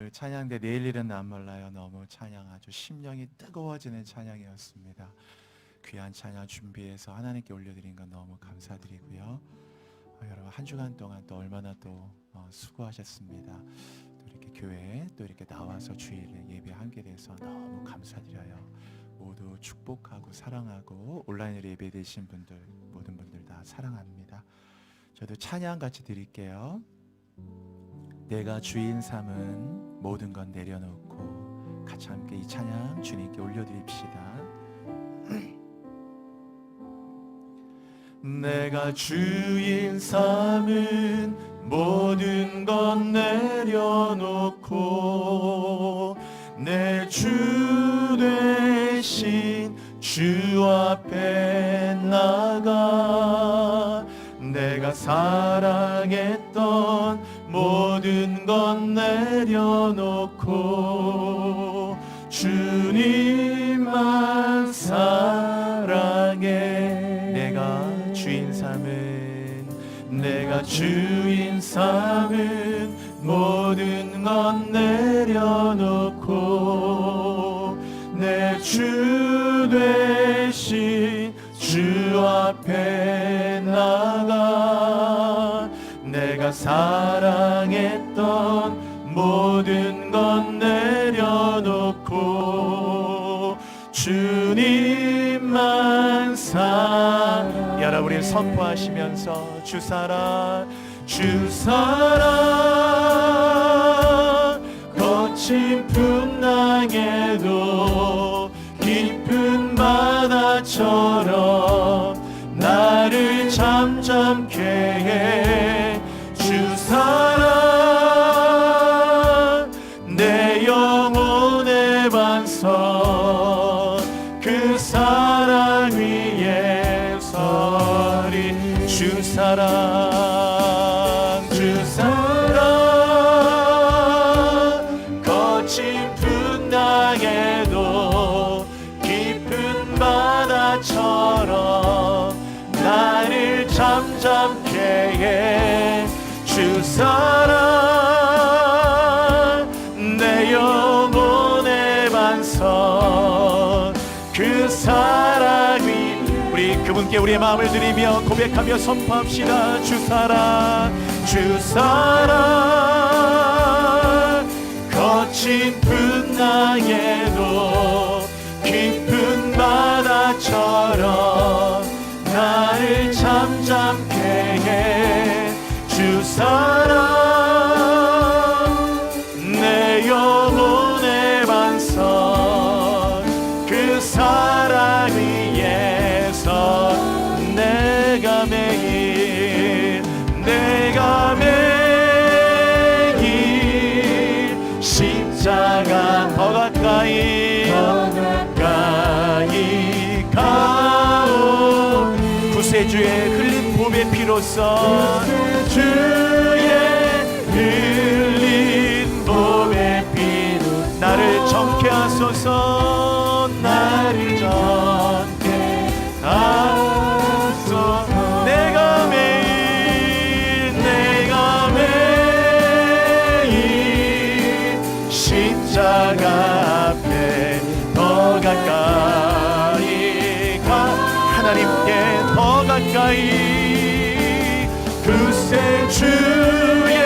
오늘 찬양대 내일 일은 난 몰라요. 너무 찬양 아주 심령이 뜨거워지는 찬양이었습니다. 귀한 찬양 준비해서 하나님께 올려드린 건 너무 감사드리고요. 여러분 한 주간 동안 또 얼마나 또 수고하셨습니다. 또 이렇게 교회에 또 이렇게 나와서 주일에 예배하게 돼서 너무 감사드려요. 모두 축복하고 사랑하고 온라인으로 예배되신 분들 모든 분들 다 사랑합니다. 저도 찬양 같이 드릴게요. 내가 주인 삼은 모든 건 내려놓고 같이 함께 이 찬양 주님께 올려드립시다. 내가 주인 삼은 모든 건 내려놓고 내 주 되신 주 앞에 나가 내가 사랑했던 모든 건 내려놓고 주님만 사랑해. 내가 주인 삼은 모든 건 내려놓고 내 주 되신 주 앞에 나가 내가 사랑했던 모든 건 내려놓고 주님만 사랑. 여러분 우리 선포하시면서 주 사랑 거친 풍랑에도 깊은 바다처럼 나를 잠잠케 해. 주 사랑 내 영혼의 반석 그 사랑 위에 서리. 주 사랑 거친 풍랑에도 깊은 바다처럼 나를 잠잠케 해. 주 사랑 내 영혼의 반석 그 사랑 위. 우리 그분께 우리의 마음을 드리며 고백하며 선포합시다. 주 사랑 거친 풍랑에도 깊은 바다처럼 나를 잠잠케 해. 주 사랑 내 영혼의 반석 그 사랑 위에서 내가 매일 십자가 더 가까이 가오니 구세주의 흘린 봄의 피로써 나를 정케 하소서. 나를 정케 하소서. 내가 매일 십자가 앞에 더 가까이 가. 하나님께 더 가까이 구세주의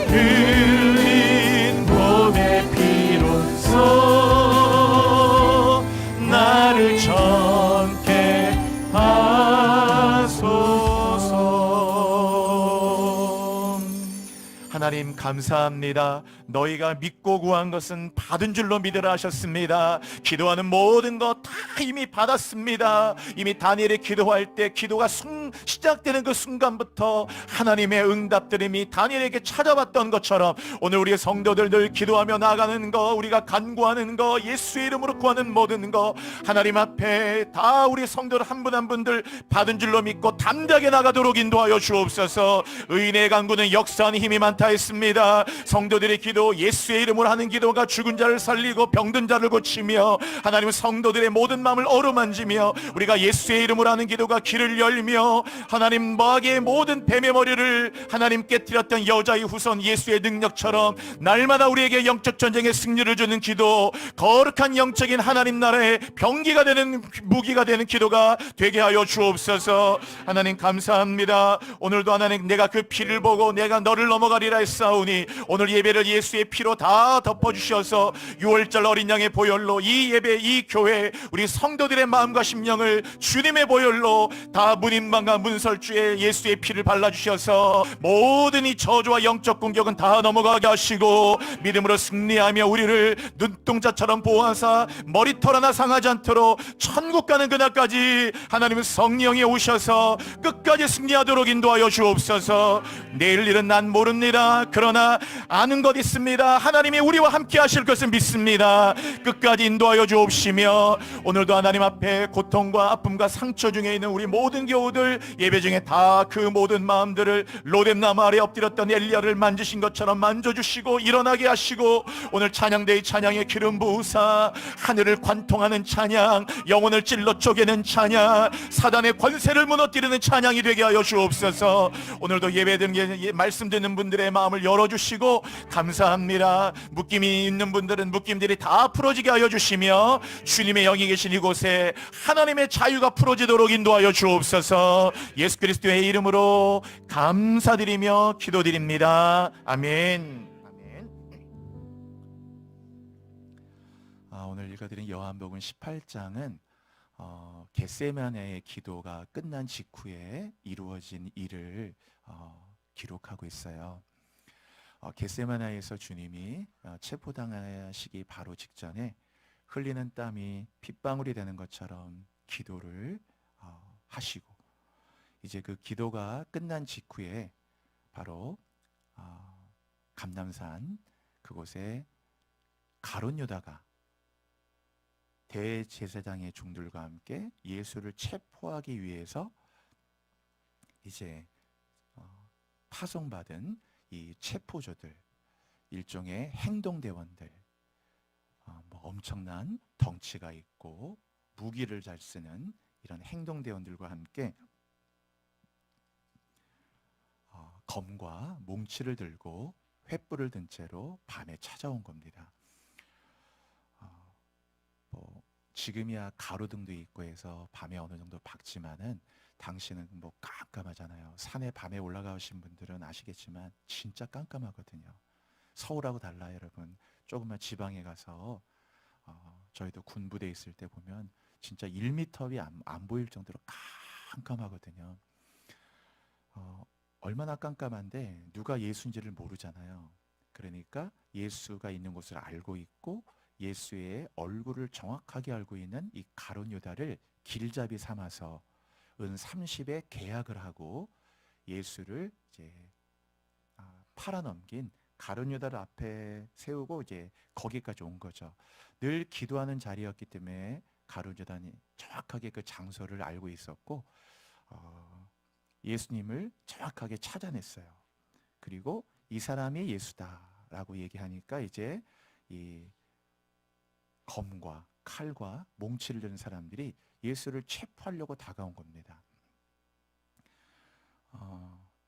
흘린 봄의 피로써 나를 정케 하소서. 하나님 감사합니다. 너희가 믿고 구한 것은 받은 줄로 믿으라 하셨습니다. 기도하는 모든 것 다 이미 받았습니다. 이미 다니엘이 기도할 때 기도가 시작되는 그 순간부터 하나님의 응답들이 이미 다니엘에게 찾아왔던 것처럼 오늘 우리의 성도들 늘 기도하며 나아가는 거, 우리가 간구하는 거, 예수의 이름으로 구하는 모든 거 하나님 앞에 다 우리 성도들 한 분 한 분들 받은 줄로 믿고 담대하게 나가도록 인도하여 주옵소서. 의인의 간구는 역사하는 힘이 많다 했습니다. 있습니다. 성도들의 기도, 예수의 이름으로 하는 기도가 죽은 자를 살리고 병든 자를 고치며, 하나님은 성도들의 모든 마음을 어루만지며, 우리가 예수의 이름으로 하는 기도가 길을 열며, 하나님 마귀의 모든 뱀의 머리를 하나님 깨뜨렸던 여자의 후손 예수의 능력처럼 날마다 우리에게 영적 전쟁의 승리를 주는 기도, 거룩한 영적인 하나님 나라의 병기가 되는, 무기가 되는 기도가 되게 하여 주옵소서. 하나님 감사합니다. 오늘도 하나님, 내가 그 피를 보고 내가 너를 넘어가리라 했사오니, 오늘 예배를 예수의 피로 다 덮어주셔서 6월절 어린 양의 보혈로 이 예배, 이 교회, 우리 성도들의 마음과 심령을 주님의 보혈로 다 문인방과 문설주에 예수의 피를 발라주셔서 모든 이 저주와 영적 공격은 다 넘어가게 하시고, 믿음으로 승리하며 우리를 눈동자처럼 보호하사 머리털 하나 상하지 않도록 천국 가는 그날까지 하나님은 성령이 오셔서 끝까지 승리하도록 인도하여 주옵소서. 내일 일은 난 모릅니다. 그러나 아는 것 있습니다. 하나님이 우리와 함께 하실 것을 믿습니다. 끝까지 인도하여 주옵시며, 오늘도 하나님 앞에 고통과 아픔과 상처 중에 있는 우리 모든 교우들, 예배 중에 다 그 모든 마음들을 로뎀나무 아래 엎드렸던 엘리야를 만지신 것처럼 만져주시고 일어나게 하시고, 오늘 찬양대의 찬양의 기름 부으사 하늘을 관통하는 찬양, 영혼을 찔러 쪼개는 찬양, 사단의 권세를 무너뜨리는 찬양이 되게 하여 주옵소서. 오늘도 예배 드는 말씀 듣는 분들의 마음을 열어주시고 감사합니다. 묶임이 있는 분들은 묶임들이 다 풀어지게 하여 주시며, 주님의 영이 계신 이곳에 하나님의 자유가 풀어지도록 인도하여 주옵소서. 예수 그리스도의 이름으로 감사드리며 기도드립니다. 아멘. 오늘 읽어드린 요한복음 18장은 겟세마네의 기도가 끝난 직후에 이루어진 일을 기록하고 있어요. 겟세마네에서 주님이 체포당하시기 바로 직전에 흘리는 땀이 핏방울이 되는 것처럼 기도를 하시고, 이제 그 기도가 끝난 직후에 바로 감람산 그곳에 가룟 유다가 대제사장의 종들과 함께 예수를 체포하기 위해서 이제 파송받은 이 체포조들, 일종의 행동대원들, 엄청난 덩치가 있고 무기를 잘 쓰는 이런 행동대원들과 함께 검과 몽치를 들고 횃불을 든 채로 밤에 찾아온 겁니다. 지금이야 가로등도 있고 해서 밤에 어느 정도 밝지만은 당시는 깜깜하잖아요. 산에 밤에 올라가신 분들은 아시겠지만 진짜 깜깜하거든요. 서울하고 달라요, 여러분. 조금만 지방에 가서 저희도 군부대에 있을 때 보면 진짜 1m이 안 보일 정도로 깜깜하거든요. 얼마나 깜깜한데 누가 예수인지를 모르잖아요. 그러니까 예수가 있는 곳을 알고 있고 예수의 얼굴을 정확하게 알고 있는 이 가룟 유다를 길잡이 삼아서 은 30에 계약을 하고 예수를 이제 팔아넘긴 가룟 유다를 앞에 세우고 이제 거기까지 온 거죠. 늘 기도하는 자리였기 때문에 가룟 유다는 정확하게 그 장소를 알고 있었고 예수님을 정확하게 찾아냈어요. 그리고 이 사람이 예수다라고 얘기하니까 이제 이 검과 칼과 몽치를 드는 사람들이 예수를 체포하려고 다가온 겁니다.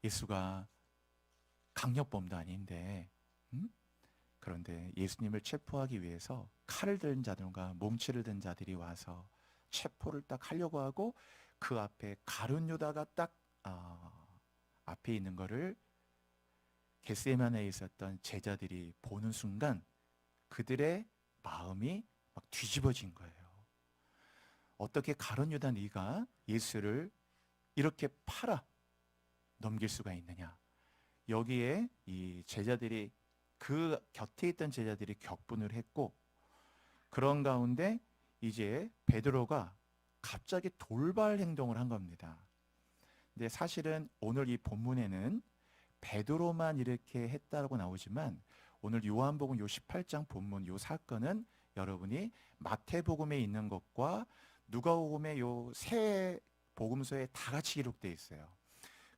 예수가 강력범도 아닌데 그런데 예수님을 체포하기 위해서 칼을 든 자들과 몽치를 든 자들이 와서 체포를 딱 하려고 하고 그 앞에 가룟 유다가 딱 앞에 있는 거를 겟세마네에 있었던 제자들이 보는 순간 그들의 마음이 막 뒤집어진 거예요. 어떻게 가룟 유다 네가 예수를 이렇게 팔아 넘길 수가 있느냐. 여기에 이 제자들이 그 곁에 있던 제자들이 격분을 했고 그런 가운데 이제 베드로가 갑자기 돌발 행동을 한 겁니다. 근데 사실은 오늘 이 본문에는 베드로만 이렇게 했다고 나오지만 오늘 요한복음 요 18장 본문 요 사건은 여러분이 마태복음에 있는 것과 누가복음의 요 세 복음서에 다 같이 기록되어 있어요.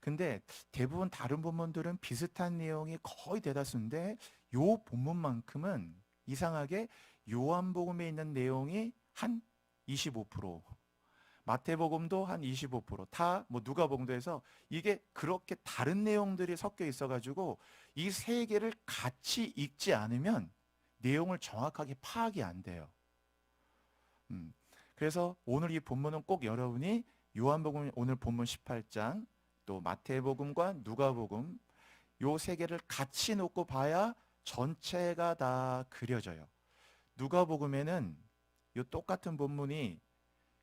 근데 대부분 다른 본문들은 비슷한 내용이 거의 대다수인데 요 본문만큼은 이상하게 요한복음에 있는 내용이 한 25%, 마태복음도 한 25%, 다 뭐 누가복음도 해서 이게 그렇게 다른 내용들이 섞여 있어가지고 이 세 개를 같이 읽지 않으면 내용을 정확하게 파악이 안 돼요. 그래서 오늘 이 본문은 꼭 여러분이 요한복음 오늘 본문 18장 또 마태복음과 누가복음 요 세 개를 같이 놓고 봐야 전체가 다 그려져요. 누가복음에는 요 똑같은 본문이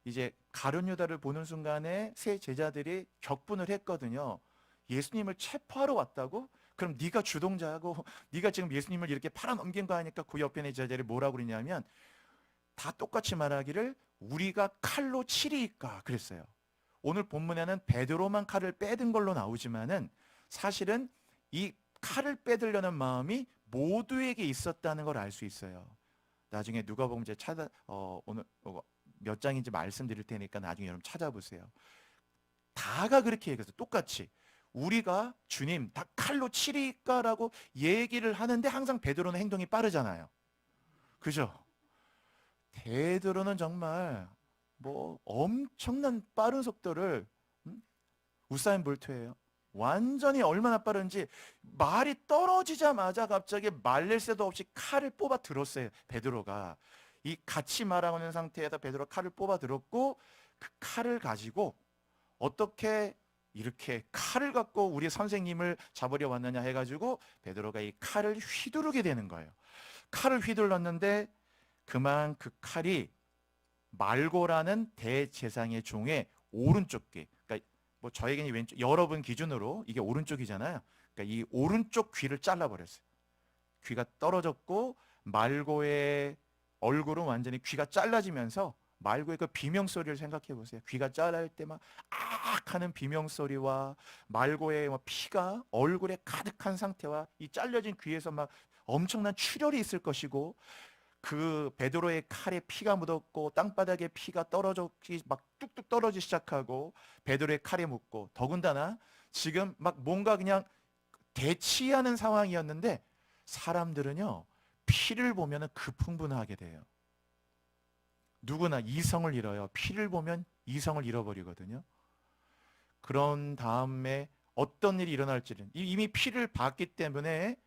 이제 가룟 유다를 보는 순간에 세 제자들이 격분을 했거든요. 예수님을 체포하러 왔다고? 그럼 네가 주동자고 네가 지금 예수님을 이렇게 팔아넘긴 거 아니까 그 옆에 있는 제자들이 뭐라고 그러냐면 다 똑같이 말하기를 우리가 칼로 치리이까 그랬어요. 오늘 본문에는 베드로만 칼을 빼든 걸로 나오지만은 사실은 이 칼을 빼들려는 마음이 모두에게 있었다는 걸 알 수 있어요. 나중에 누가복음 제 오늘 몇 장인지 말씀드릴 테니까 나중에 여러분 찾아보세요. 다가 그렇게 얘기했어요. 똑같이 우리가 주님 다 칼로 치리까라고 얘기를 하는데 항상 베드로는 행동이 빠르잖아요. 그죠? 베드로는 정말 뭐 엄청난 빠른 속도를 우사인 볼트예요. 완전히 얼마나 빠른지 말이 떨어지자마자 갑자기 말릴 새도 없이 칼을 뽑아 들었어요. 베드로가 이 같이 말하고 있는 상태에서 베드로가 칼을 뽑아 들었고 그 칼을 가지고 어떻게 이렇게 칼을 갖고 우리 선생님을 잡으려 왔느냐 해가지고 베드로가 이 칼을 휘두르게 되는 거예요. 칼을 휘둘렀는데 그만 그 칼이 말고라는 대제사장의 종의 오른쪽 귀, 그러니까 뭐 저에게는 왼쪽, 여러분 기준으로 이게 오른쪽이잖아요. 그러니까 이 오른쪽 귀를 잘라버렸어요. 귀가 떨어졌고 말고의 얼굴은 완전히 귀가 잘라지면서 말고의 그 비명 소리를 생각해 보세요. 귀가 잘릴 때 막 악 하는 비명 소리와 말고의 피가 얼굴에 가득한 상태와 이 잘려진 귀에서 막 엄청난 출혈이 있을 것이고 그 베드로의 칼에 피가 묻었고 땅바닥에 피가 떨어지기 막 뚝뚝 떨어지기 시작하고 베드로의 칼에 묻고 더군다나 지금 막 뭔가 그냥 대치하는 상황이었는데 사람들은요 피를 보면 급흥분하게 돼요. 누구나 이성을 잃어요. 피를 보면 이성을 잃어버리거든요. 그런 다음에 어떤 일이 일어날지는 이미 피를 봤기 때문에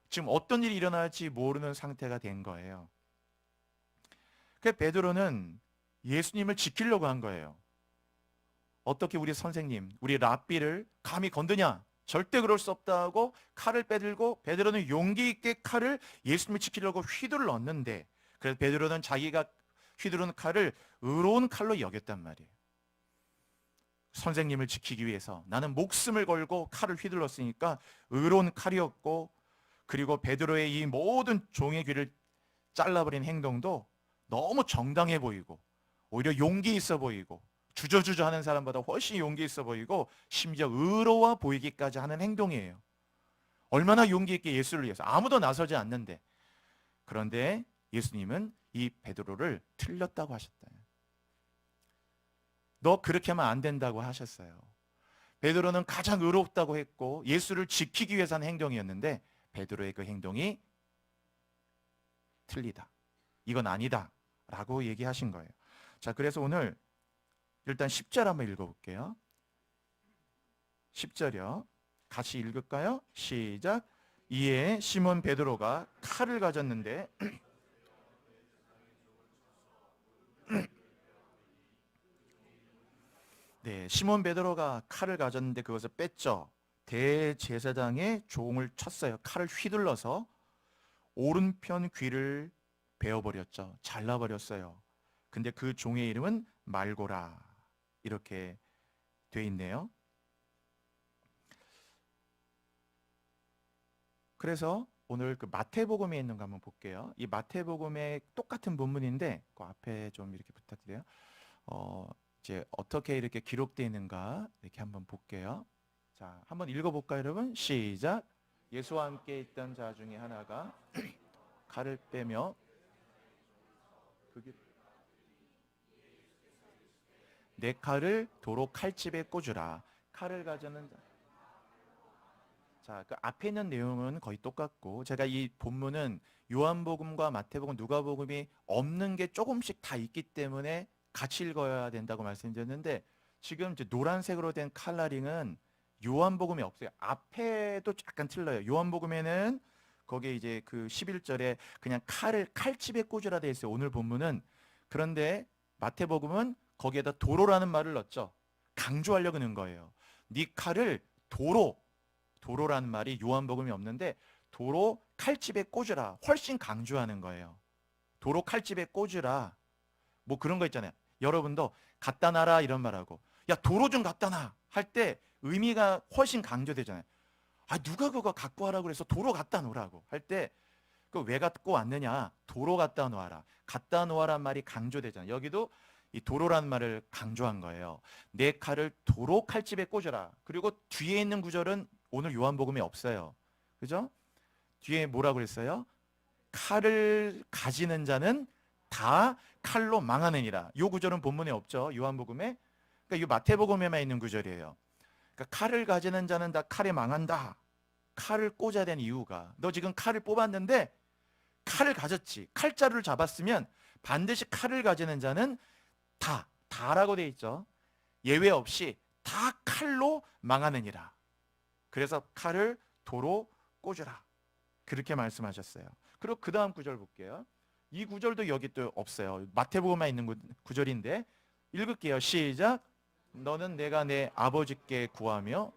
지금 어떤 일이 일어날지 모르는 상태가 된 거예요. 그 베드로는 예수님을 지키려고 한 거예요. 어떻게 우리 선생님, 우리 랍비를 감히 건드냐? 절대 그럴 수 없다고 칼을 빼들고 베드로는 용기 있게 칼을 예수님을 지키려고 휘둘렀는데 그래서 베드로는 자기가 휘두른 칼을 의로운 칼로 여겼단 말이에요. 선생님을 지키기 위해서 나는 목숨을 걸고 칼을 휘둘렀으니까 의로운 칼이었고 그리고 베드로의 이 모든 종의 귀를 잘라버린 행동도 너무 정당해 보이고 오히려 용기 있어 보이고 주저주저 하는 사람보다 훨씬 용기 있어 보이고 심지어 의로워 보이기까지 하는 행동이에요. 얼마나 용기 있게 예수를 위해서 아무도 나서지 않는데 그런데 예수님은 이 베드로를 틀렸다고 하셨다. 너 그렇게 하면 안 된다고 하셨어요. 베드로는 가장 의롭다고 했고 예수를 지키기 위해서 하는 행동이었는데 베드로의 그 행동이 틀리다. 이건 아니다. 라고 얘기하신 거예요. 자, 그래서 오늘 일단 10절 한번 읽어볼게요. 10절이요. 같이 읽을까요? 시작. 이에 시몬 베드로가 칼을 가졌는데 네, 시몬 베드로가 칼을 가졌는데 그것을 뺐죠. 대제사장의 종을 쳤어요. 칼을 휘둘러서 오른편 귀를 베어버렸죠. 잘라버렸어요. 근데 그 종의 이름은 말고라 이렇게 돼 있네요. 그래서 오늘 그 마태복음에 있는 거 한번 볼게요. 이 마태복음의 똑같은 본문인데 그 앞에 좀 이렇게 부탁드려요. 이제 어떻게 이렇게 기록되어 있는가 이렇게 한번 볼게요. 자, 한번 읽어볼까요, 여러분? 시작. 예수와 함께 있던 자 중에 하나가 칼을 빼며 내 칼을 도로 칼집에 꽂으라. 칼을 가져는 자. 자, 그 앞에 있는 내용은 거의 똑같고 제가 이 본문은 요한복음과 마태복음, 누가복음이 없는 게 조금씩 다 있기 때문에 같이 읽어야 된다고 말씀드렸는데 지금 이제 노란색으로 된 컬러링은 요한복음에 없어요. 앞에도 약간 틀려요. 요한복음에는 거기에 이제 그 11절에 그냥 칼을 칼집에 꽂으라 돼 있어요. 오늘 본문은. 그런데 마태복음은 거기에다 도로라는 말을 넣었죠. 강조하려고 넣은 거예요. 네 칼을 도로라는 말이 요한복음이 없는데 도로 칼집에 꽂으라. 훨씬 강조하는 거예요. 도로 칼집에 꽂으라. 뭐 그런 거 있잖아요. 여러분도 갖다 놔라 이런 말하고 야 도로 좀 갖다 놔 할 때 의미가 훨씬 강조되잖아요. 아 누가 그거 갖고 와라 그래서 도로 갖다 놓으라고 할 때 그 왜 갖고 왔느냐? 도로 갖다 놓아라. 갖다 놓아란 말이 강조되잖아요. 여기도 이 도로라는 말을 강조한 거예요. 내 칼을 도로 칼집에 꽂으라. 그리고 뒤에 있는 구절은 오늘 요한복음에 없어요. 그죠? 뒤에 뭐라고 그랬어요? 칼을 가지는 자는 다 칼로 망하느니라. 이 구절은 본문에 없죠. 요한복음에. 그러니까 이 마태복음에만 있는 구절이에요. 그러니까 칼을 가지는 자는 다 칼에 망한다. 칼을 꽂아야 되는 이유가 너 지금 칼을 뽑았는데 칼을 가졌지. 칼자루를 잡았으면 반드시 칼을 가지는 자는 다라고 돼 있죠. 예외 없이 다 칼로 망하느니라. 그래서 칼을 도로 꽂으라. 그렇게 말씀하셨어요. 그리고 그 다음 구절 볼게요. 이 구절도 여기 또 없어요. 마태복음에 있는 구절인데 읽을게요. 시작. 너는 내가 내 아버지께 구하며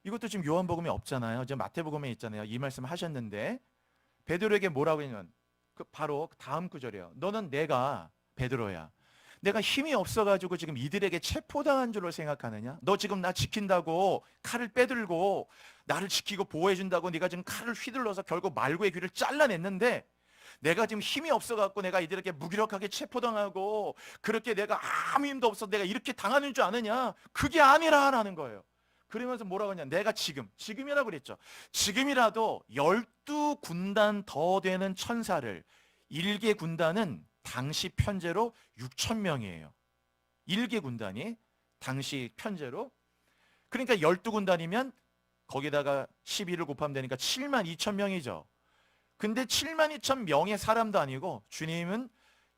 이것도 지금 요한복음에 없잖아요. 지금 마태복음에 있잖아요. 이 말씀을 하셨는데 베드로에게 뭐라고 했냐면 그 바로 다음 구절이에요. 너는 내가 베드로야. 내가 힘이 없어가지고 지금 이들에게 체포당한 줄로 생각하느냐? 너 지금 나 지킨다고 칼을 빼들고 나를 지키고 보호해준다고 네가 지금 칼을 휘둘러서 결국 말구의 귀를 잘라냈는데 내가 지금 힘이 없어갖고 내가 이들에게 무기력하게 체포당하고 그렇게 내가 아무 힘도 없어 내가 이렇게 당하는 줄 아느냐? 그게 아니라라는 거예요. 그러면서 뭐라고 하냐? 내가 지금이라고 그랬죠. 지금이라도 12군단 더 되는 천사를 1개 군단은 당시 편제로 6,000명이에요. 1개 군단이 당시 편제로 그러니까 12군단이면 거기다가 12를 곱하면 되니까 72,000명이죠. 근데 72,000명의 사람도 아니고 주님은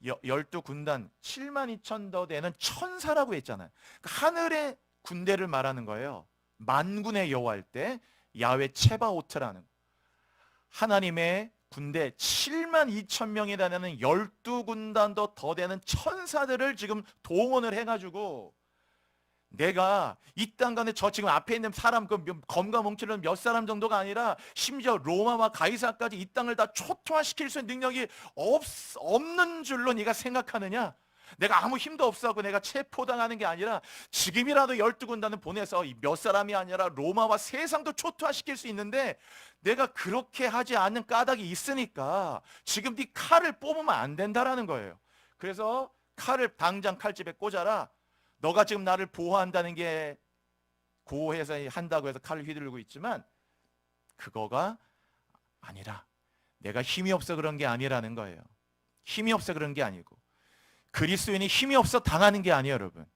12군단 72,000 더 되는 천사라고 했잖아요. 그러니까 하늘의 군대를 말하는 거예요. 만군의 여호와일 때 야훼 체바오트라는 하나님의 군대 72,000명이 되는 12군단도 더 되는 천사들을 지금 동원을 해가지고 내가 이 땅 가운데 저 지금 앞에 있는 사람 그 검과 뭉치는 몇 사람 정도가 아니라 심지어 로마와 가이사까지 이 땅을 다 초토화시킬 수 있는 능력이 없는 줄로 네가 생각하느냐? 내가 아무 힘도 없어하고 내가 체포당하는 게 아니라 지금이라도 12군단을 보내서 몇 사람이 아니라 로마와 세상도 초토화시킬 수 있는데 내가 그렇게 하지 않는 까닭이 있으니까 지금 네 칼을 뽑으면 안 된다라는 거예요. 그래서 칼을 당장 칼집에 꽂아라. 너가 지금 나를 보호한다는 게 고해서 한다고 해서 칼을 휘두르고 있지만 그거가 아니라 내가 힘이 없어 그런 게 아니라는 거예요. 힘이 없어 그런 게 아니고 그리스도인이 힘이 없어 당하는 게 아니에요, 여러분.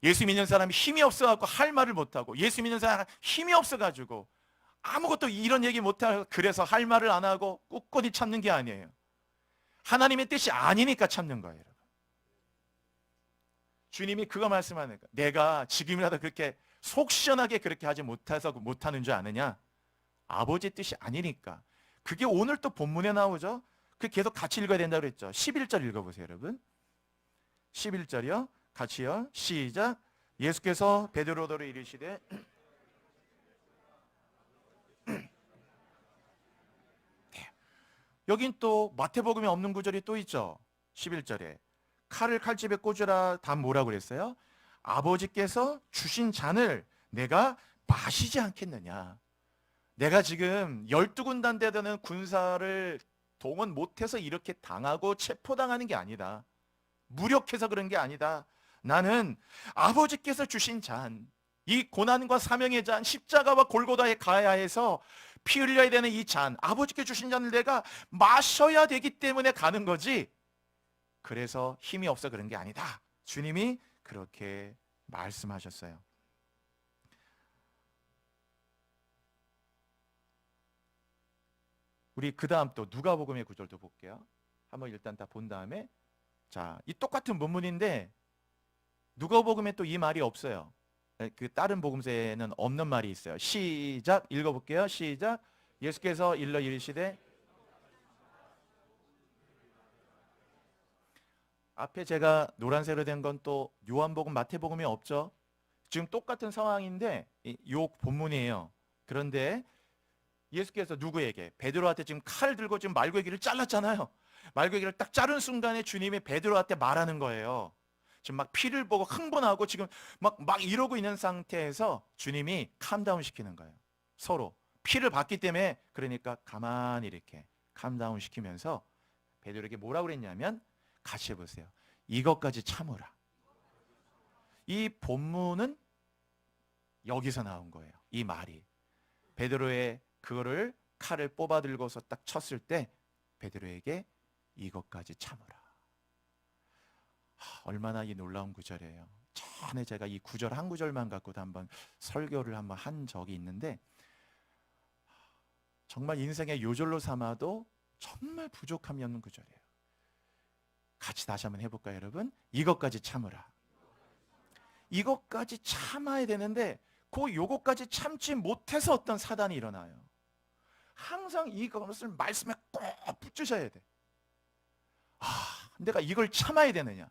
예수 믿는 사람이 힘이 없어갖고 할 말을 못하고 예수 믿는 사람이 힘이 없어가지고 아무것도 이런 얘기 못하고 그래서 할 말을 안 하고 꿋꿋이 참는 게 아니에요. 하나님의 뜻이 아니니까 참는 거예요, 여러분. 주님이 그거 말씀하는 거예요. 내가 지금이라도 그렇게 속 시원하게 그렇게 하지 못해서 못하는 줄 아느냐? 아버지의 뜻이 아니니까. 그게 오늘 또 본문에 나오죠. 그 계속 같이 읽어야 된다고 그랬죠. 11절 읽어보세요, 여러분. 11절이요. 같이요. 시작. 예수께서 베드로더로 이르시되 여긴 또 마태복음에 없는 구절이 또 있죠. 11절에 칼을 칼집에 꽂으라. 다 뭐라고 그랬어요? 아버지께서 주신 잔을 내가 마시지 않겠느냐. 내가 지금 12군단 되는 군사를 동원 못해서 이렇게 당하고 체포당하는 게 아니다. 무력해서 그런 게 아니다. 나는 아버지께서 주신 잔, 이 고난과 사명의 잔, 십자가와 골고다에 가야 해서 피 흘려야 되는 이 잔, 아버지께 주신 잔을 내가 마셔야 되기 때문에 가는 거지. 그래서 힘이 없어 그런 게 아니다. 주님이 그렇게 말씀하셨어요. 우리 그 다음 또 누가복음의 구절도 볼게요. 한번 일단 다 본 다음에, 자, 이 똑같은 본문인데 누가복음에 또 이 말이 없어요. 그 다른 복음서에는 없는 말이 있어요. 시작, 읽어볼게요. 시작. 예수께서 일러 이르시되, 앞에 제가 노란색으로 된 건 또 요한복음, 마태복음이 없죠. 지금 똑같은 상황인데 요 본문이에요. 그런데 예수께서 누구에게? 베드로한테 지금 칼 들고 지금 말고기를 잘랐잖아요. 말고기를 딱 자른 순간에 주님이 베드로한테 말하는 거예요. 지금 막 피를 보고 흥분하고 지금 막 이러고 있는 상태에서 주님이 캄다운 시키는 거예요. 서로 피를 봤기 때문에, 그러니까 가만히 이렇게 캄다운 시키면서 베드로에게 뭐라고 그랬냐면, 같이 해보세요. 이것까지 참으라. 이 본문은 여기서 나온 거예요. 이 말이 베드로의 그거를 칼을 뽑아 들고서 딱 쳤을 때 베드로에게 이것까지 참으라. 얼마나 이 놀라운 구절이에요. 전에 제가 이 구절 한 구절만 갖고도 한번 설교를 한번 한 적이 있는데, 정말 인생의 요절로 삼아도 정말 부족함이 없는 구절이에요. 같이 다시 한번 해볼까요, 여러분? 이것까지 참으라. 이것까지 참아야 되는데 그 요것까지 참지 못해서 어떤 사단이 일어나요. 항상 이것을 말씀에 꼭 붙이셔야 돼. 내가 이걸 참아야 되느냐?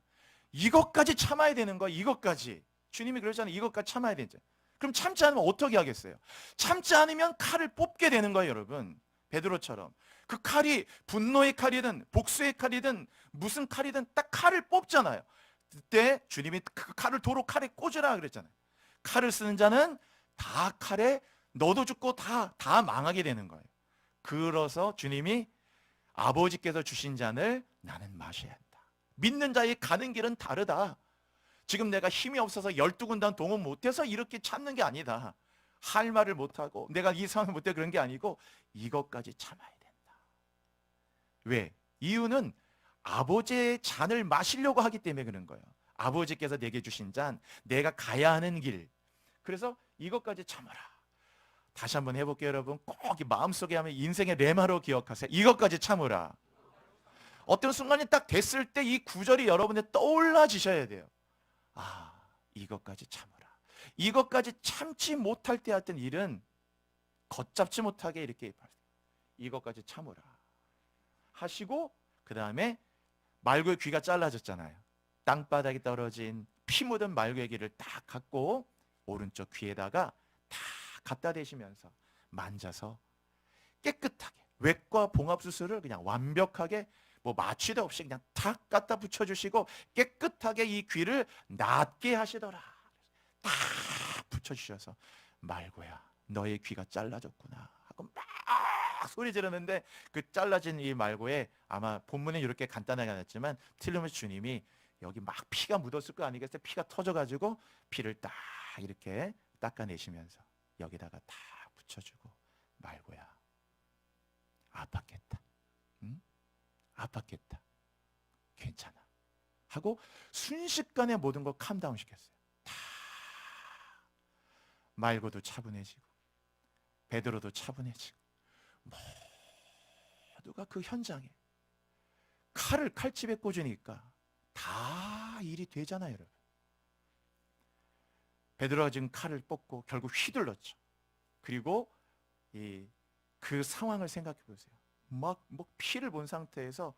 이것까지 참아야 되는 거야. 이것까지. 주님이 그러잖아요. 이것까지 참아야 되죠. 그럼 참지 않으면 어떻게 하겠어요? 참지 않으면 칼을 뽑게 되는 거예요, 여러분. 베드로처럼. 그 칼이 분노의 칼이든 복수의 칼이든 무슨 칼이든 딱 칼을 뽑잖아요. 그때 주님이 그 칼을 도로 칼에 꽂으라 그랬잖아요. 칼을 쓰는 자는 다 칼에 너도 죽고 다 망하게 되는 거예요. 그래서 주님이 아버지께서 주신 잔을 나는 마셔야 한다. 믿는 자의 가는 길은 다르다. 지금 내가 힘이 없어서 12군단 동원 못해서 이렇게 참는 게 아니다. 할 말을 못하고 내가 이 상황을 못해 그런 게 아니고 이것까지 참아야 된다. 왜? 이유는 아버지의 잔을 마시려고 하기 때문에 그런 거예요. 아버지께서 내게 주신 잔, 내가 가야 하는 길. 그래서 이것까지 참아라. 다시 한번 해볼게요, 여러분. 꼭 마음속에 하면 인생의 레마로 기억하세요. 이것까지 참으라. 어떤 순간이 딱 됐을 때 이 구절이 여러분의 떠올라지셔야 돼요. 이것까지 참으라. 이것까지 참지 못할 때 했던 일은 걷잡지 못하게 이렇게 이것까지 참으라 하시고, 그 다음에 말고의 귀가 잘라졌잖아요. 땅바닥에 떨어진 피 묻은 말고의 귀를 딱 갖고 오른쪽 귀에다가 다 갖다 대시면서 만져서 깨끗하게 외과 봉합수술을 그냥 완벽하게 뭐 마취도 없이 그냥 탁 갖다 붙여주시고 깨끗하게 이 귀를 낫게 하시더라. 딱 붙여주셔서 말고야 너의 귀가 잘라졌구나 하고 막 소리 지르는데, 그 잘라진 이 말고에 아마 본문에 이렇게 간단하게 나왔지만 틀림없이 주님이 여기 막 피가 묻었을 거 아니겠어요? 피가 터져가지고 피를 딱 이렇게 닦아내시면서 여기다가 다 붙여주고, 말고야 아팠겠다. 응? 아팠겠다. 괜찮아. 하고 순식간에 모든 걸 캄다운 시켰어요. 다 말고도 차분해지고 베드로도 차분해지고 모두가 그 현장에 칼을 칼집에 꽂으니까 다 일이 되잖아요, 여러분. 베드로가 지금 칼을 뽑고 결국 휘둘렀죠. 그리고 그 상황을 생각해 보세요. 막 피를 본 상태에서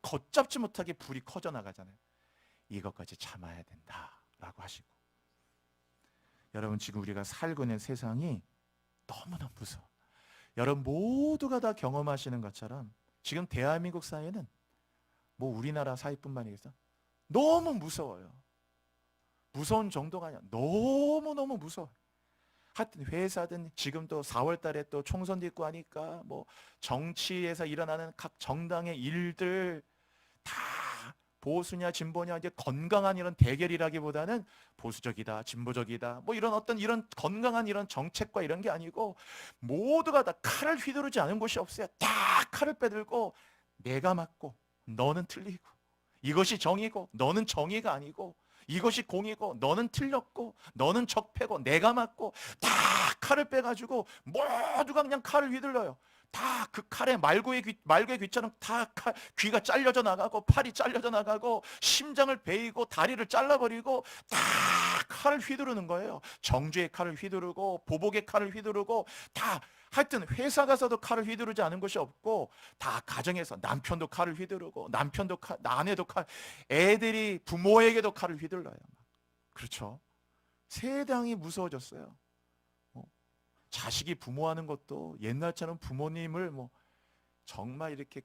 걷잡지 못하게 불이 커져 나가잖아요. 이것까지 참아야 된다라고 하시고, 여러분 지금 우리가 살고 있는 세상이 너무나 무서워. 여러분 모두가 다 경험하시는 것처럼 지금 대한민국 사회는 뭐 우리나라 사회뿐만 아니라 너무 무서워요. 무서운 정도가 아니라 너무너무 무서워요. 하여튼 회사든 지금 또 4월 달에 또 총선도 있고 하니까 뭐 정치에서 일어나는 각 정당의 일들 다 보수냐 진보냐 이제 건강한 이런 대결이라기보다는 보수적이다 진보적이다 뭐 이런 어떤 이런 건강한 이런 정책과 이런 게 아니고 모두가 다 칼을 휘두르지 않은 곳이 없어요. 다 칼을 빼들고 내가 맞고 너는 틀리고 이것이 정의고 너는 정의가 아니고 이것이 공이고 너는 틀렸고 너는 적폐고 내가 맞고 다 칼을 빼가지고 모두가 그냥 칼을 휘둘러요. 다 그 칼에 말고의 귀처럼 다 귀가 잘려져 나가고 팔이 잘려져 나가고 심장을 베이고 다리를 잘라버리고 다 칼을 휘두르는 거예요. 정죄의 칼을 휘두르고 보복의 칼을 휘두르고 다 하여튼 회사 가서도 칼을 휘두르지 않은 것이 없고 다 가정에서 남편도 칼을 휘두르고 남편도 칼, 아내도 칼, 애들이 부모에게도 칼을 휘둘러요. 그렇죠? 세상이 무서워졌어요. 자식이 부모하는 것도 옛날처럼 부모님을 정말 이렇게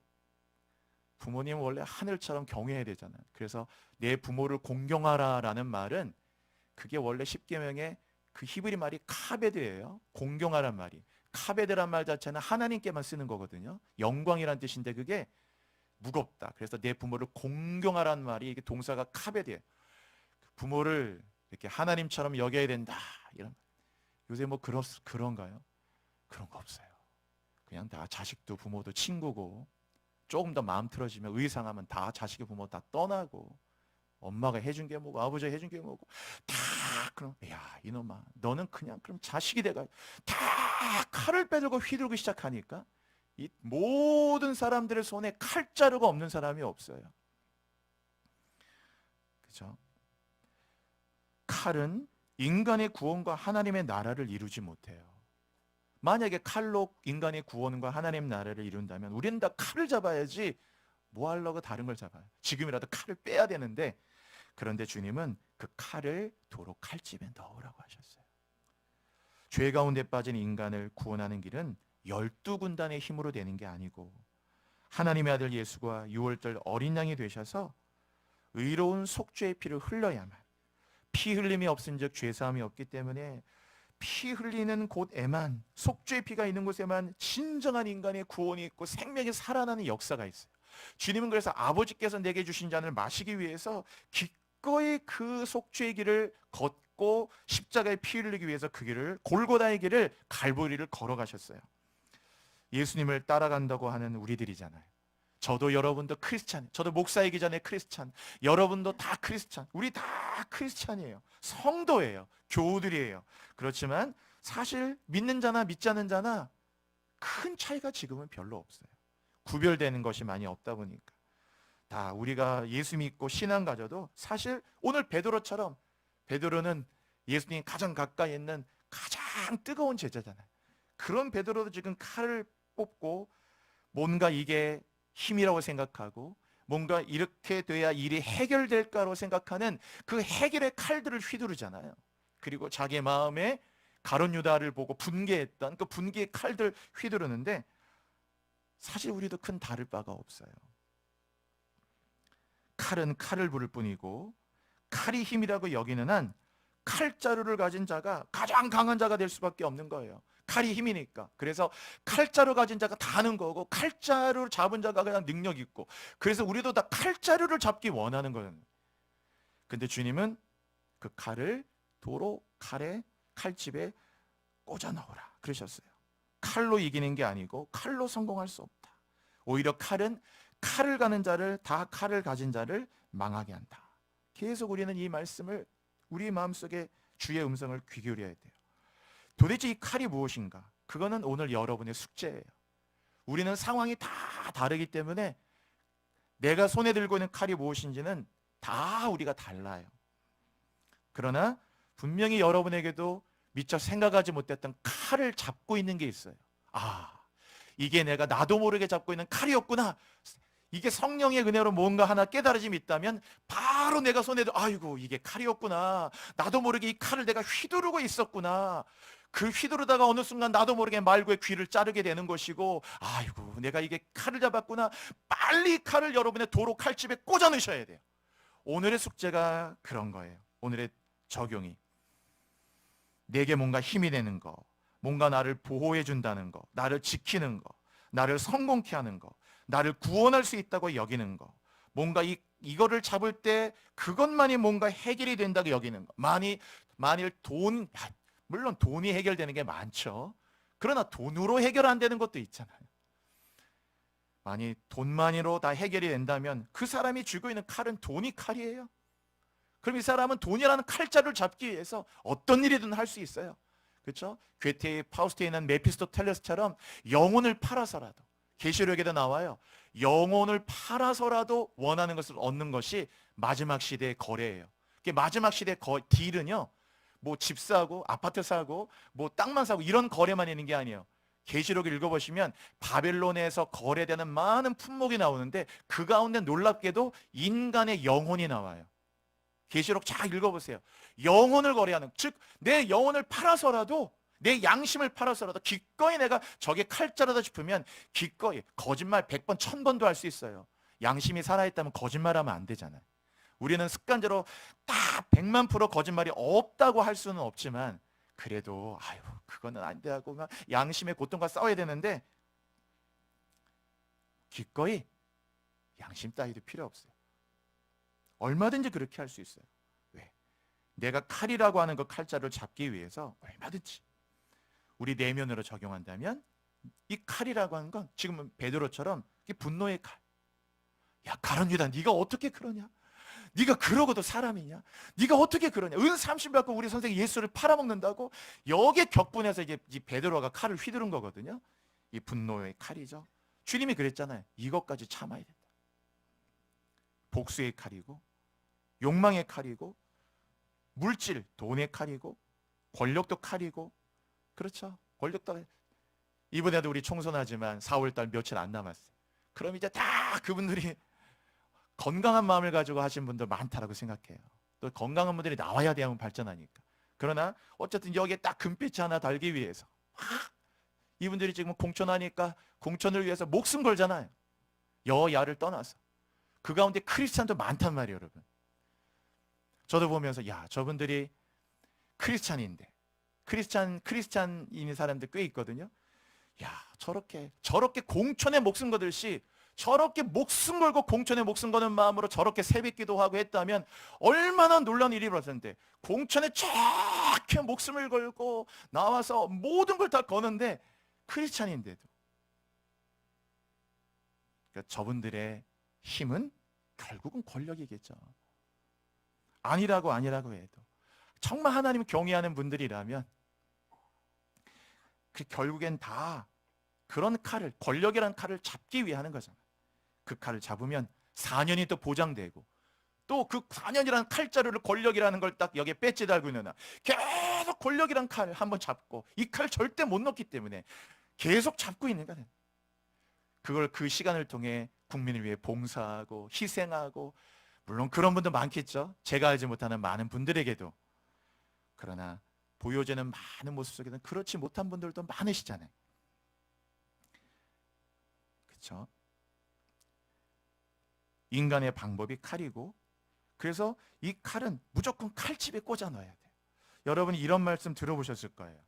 부모님은 원래 하늘처럼 경외해야 되잖아요. 그래서 내 부모를 공경하라라는 말은 그게 원래 십계명의 그 히브리 말이 카베드예요. 공경하란 말이. 카베드란 말 자체는 하나님께만 쓰는 거거든요. 영광이란 뜻인데 그게 무겁다. 그래서 내 부모를 공경하란 말이 이게 동사가 카베드예요. 부모를 이렇게 하나님처럼 여겨야 된다. 이런. 요새 그런가요? 그런 거 없어요. 그냥 다 자식도 부모도 친구고 조금 더 마음 틀어지면 의상하면 다 자식의 부모 다 떠나고 엄마가 해준 게 뭐고 아버지가 해준 게 뭐고 다 그럼 야 이놈아 너는 그냥 그럼 자식이 돼가 다 칼을 빼들고 휘두르기 시작하니까 이 모든 사람들의 손에 칼자루가 없는 사람이 없어요. 그렇죠? 칼은 인간의 구원과 하나님의 나라를 이루지 못해요. 만약에 칼로 인간의 구원과 하나님의 나라를 이룬다면 우리는 다 칼을 잡아야지 뭐 하려고 다른 걸 잡아요. 지금이라도 칼을 빼야 되는데 그런데 주님은 그 칼을 도로 칼집에 넣으라고 하셨어요. 죄 가운데 빠진 인간을 구원하는 길은 12군단의 힘으로 되는 게 아니고 하나님의 아들 예수가 6월절 어린 양이 되셔서 의로운 속죄의 피를 흘러야만 피 흘림이 없은즉 죄사함이 없기 때문에 피 흘리는 곳에만 속죄의 피가 있는 곳에만 진정한 인간의 구원이 있고 생명이 살아나는 역사가 있어요. 주님은 그래서 아버지께서 내게 주신 잔을 마시기 위해서 기꺼이 그 속죄의 길을 걷고 십자가에 피 흘리기 위해서 그 길을 골고다의 길을 갈보리를 걸어가셨어요. 예수님을 따라간다고 하는 우리들이잖아요. 저도 여러분도 크리스찬, 저도 목사이기 전에 크리스찬, 여러분도 다 크리스찬, 우리 다 크리스찬이에요. 성도예요. 교우들이에요. 그렇지만 사실 믿는 자나 믿지 않는 자나 큰 차이가 지금은 별로 없어요. 구별되는 것이 많이 없다 보니까 다 우리가 예수 믿고 신앙 가져도 사실 오늘 베드로처럼 베드로는 예수님 가장 가까이 있는 가장 뜨거운 제자잖아요. 그런 베드로도 지금 칼을 뽑고 뭔가 이게 힘이라고 생각하고 뭔가 이렇게 돼야 일이 해결될까로 생각하는 그 해결의 칼들을 휘두르잖아요. 그리고 자기 마음에 가룟 유다를 보고 분개했던 그 분개의 칼들 휘두르는데 사실 우리도 큰 다를 바가 없어요. 칼은 칼을 부를 뿐이고 칼이 힘이라고 여기는 한 칼자루를 가진 자가 가장 강한 자가 될 수밖에 없는 거예요. 칼이 힘이니까. 그래서 칼자루 가진 자가 다 하는 거고 칼자루를 잡은 자가 그냥 능력 있고 그래서 우리도 다 칼자루를 잡기 원하는 거예요. 근데 주님은 그 칼을 도로 칼집에 꽂아 넣으라 그러셨어요. 칼로 이기는 게 아니고 칼로 성공할 수 없다. 오히려 칼은 칼을 가는 자를 다 칼을 가진 자를 망하게 한다. 계속 우리는 이 말씀을 우리 마음속에 주의 음성을 귀 기울여야 돼요. 도대체 이 칼이 무엇인가? 그거는 오늘 여러분의 숙제예요. 우리는 상황이 다 다르기 때문에 내가 손에 들고 있는 칼이 무엇인지는 다 우리가 달라요. 그러나 분명히 여러분에게도 미처 생각하지 못했던 칼을 잡고 있는 게 있어요. 아, 이게 내가 나도 모르게 잡고 있는 칼이었구나. 이게 성령의 은혜로 뭔가 하나 깨달아짐이 있다면 바로 내가 손에 아이고 이게 칼이었구나. 나도 모르게 이 칼을 내가 휘두르고 있었구나. 그 휘두르다가 어느 순간 나도 모르게 말고의 귀를 자르게 되는 것이고 아이고 내가 이게 칼을 잡았구나. 빨리 칼을 여러분의 도로 칼집에 꽂아 넣으셔야 돼요. 오늘의 숙제가 그런 거예요. 오늘의 적용이 내게 뭔가 힘이 되는 거, 뭔가 나를 보호해 준다는 거, 나를 지키는 거, 나를 성공케 하는 거, 나를 구원할 수 있다고 여기는 거, 뭔가 이거를 잡을 때 그것만이 뭔가 해결이 된다고 여기는 거. 만일 물론 돈이 해결되는 게 많죠. 그러나 돈으로 해결 안 되는 것도 있잖아요. 만일 돈만으로 다 해결이 된다면 그 사람이 쥐고 있는 칼은 돈이 칼이에요. 그럼 이 사람은 돈이라는 칼자루를 잡기 위해서 어떤 일이든 할 수 있어요. 그렇죠? 괴테의 파우스트에 있는 메피스토텔레스처럼 영혼을 팔아서라도, 계시록에도 나와요. 영혼을 팔아서라도 원하는 것을 얻는 것이 마지막 시대의 거래예요. 마지막 시대의 딜은요, 뭐 집 사고 아파트 사고 뭐 땅만 사고 이런 거래만 있는 게 아니에요. 계시록 읽어보시면 바벨론에서 거래되는 많은 품목이 나오는데 그 가운데 놀랍게도 인간의 영혼이 나와요. 계시록 잘 읽어보세요. 영혼을 거래하는, 즉 내 영혼을 팔아서라도, 내 양심을 팔아서라도 기꺼이 내가 저게 칼자루다 싶으면 기꺼이 거짓말 100번 1000번도 할 수 있어요. 양심이 살아있다면 거짓말하면 안 되잖아요. 우리는 습관적으로 딱 100만% 거짓말이 없다고 할 수는 없지만 그래도 아유 그거는 안 돼 하고 막 양심의 고통과 싸워야 되는데 기꺼이 양심 따위도 필요 없어요. 얼마든지 그렇게 할 수 있어요. 왜? 내가 칼이라고 하는 그 칼자루를 잡기 위해서 얼마든지 우리 내면으로 적용한다면 이 칼이라고 하는 건 지금은 베드로처럼 분노의 칼. 야 가룟유다, 네가 어떻게 그러냐? 네가 그러고도 사람이냐? 네가 어떻게 그러냐? 은 30 받고 우리 선생 예수를 팔아먹는다고? 여기에 격분해서 이제 이 베드로가 칼을 휘두른 거거든요. 이 분노의 칼이죠. 주님이 그랬잖아요. 이것까지 참아야 된다. 복수의 칼이고 욕망의 칼이고 물질, 돈의 칼이고 권력도 칼이고, 그렇죠. 권력도. 이번에도 우리 총선하지만 4월달 며칠 안 남았어요. 그럼 이제 다 그분들이 건강한 마음을 가지고 하신 분들 많다라고 생각해요. 또 건강한 분들이 나와야 대한민국 발전하니까. 그러나 어쨌든 여기에 딱 금빛이 하나 달기 위해서 이분들이 지금 공천하니까 공천을 위해서 목숨 걸잖아요. 여야를 떠나서. 그 가운데 크리스찬도 많단 말이에요, 여러분. 저도 보면서 야 저분들이 크리스찬인데 크리스찬인 사람들 꽤 있거든요. 야 저렇게 공천에 목숨 거듯이 저렇게 목숨 걸고 공천에 목숨 거는 마음으로 저렇게 새벽기도 하고 했다면 얼마나 놀라운 일이 벌어졌는데, 공천에 저렇게 목숨을 걸고 나와서 모든 걸 다 거는데 크리스찬인데도. 그러니까 저분들의 힘은 결국은 권력이겠죠. 아니라고 해도 정말 하나님을 경외하는 분들이라면 결국엔 다 그런 칼을, 권력이라는 칼을 잡기 위해 하는 거잖아요. 그 칼을 잡으면 4년이 또 보장되고, 또 그 4년이라는 칼자루를 권력이라는 걸 딱 여기에 배지 달고 있는 한 계속 권력이라는 칼을 한번 잡고, 이 칼 절대 못 놓기 때문에 계속 잡고 있는 거예요. 그걸 그 시간을 통해 국민을 위해 봉사하고 희생하고, 물론 그런 분도 많겠죠. 제가 알지 못하는 많은 분들에게도. 그러나 보여지는 많은 모습 속에는 그렇지 못한 분들도 많으시잖아요. 그렇죠? 인간의 방법이 칼이고, 그래서 이 칼은 무조건 칼집에 꽂아 넣어야 돼요. 여러분이 이런 말씀 들어보셨을 거예요.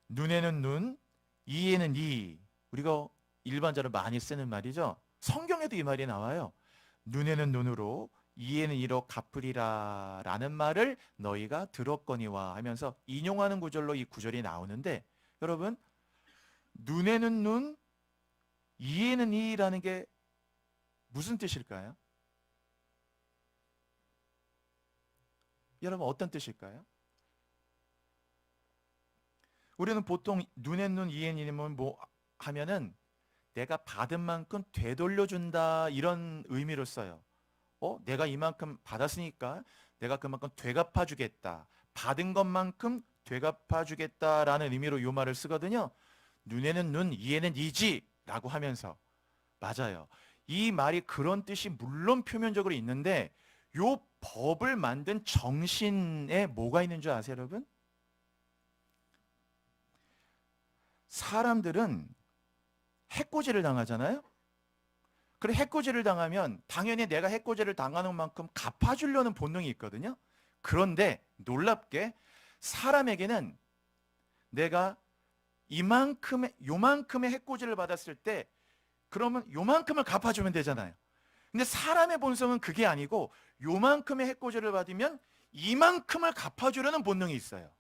눈에는 눈, 이에는 이. 우리가 일반적으로 많이 쓰는 말이죠. 성경에도 이 말이 나와요. 눈에는 눈으로 이에는 이로 갚으리라 라는 말을 너희가 들었거니와 하면서 인용하는 구절로 이 구절이 나오는데, 여러분 눈에는 눈, 이에는 이라는 게 무슨 뜻일까요? 여러분 어떤 뜻일까요? 우리는 보통 눈엔 눈, 이엔 이면 뭐 하면은 내가 받은 만큼 되돌려준다 이런 의미로 써요. 내가 이만큼 받았으니까 내가 그만큼 되갚아주겠다. 받은 것만큼 되갚아주겠다라는 의미로 이 말을 쓰거든요. 눈에는 눈, 이에는 이지 라고 하면서. 맞아요. 이 말이 그런 뜻이 물론 표면적으로 있는데, 요 법을 만든 정신에 뭐가 있는 줄 아세요, 여러분? 사람들은 해코지를 당하잖아요. 그래 해코지를 당하면 당연히 내가 해코지를 당하는 만큼 갚아주려는 본능이 있거든요. 그런데 놀랍게 사람에게는 내가 요만큼의 해코지를 받았을 때 그러면 요만큼을 갚아주면 되잖아요. 근데 사람의 본성은 그게 아니고 요만큼의 해코지를 받으면 이만큼을 갚아주려는 본능이 있어요.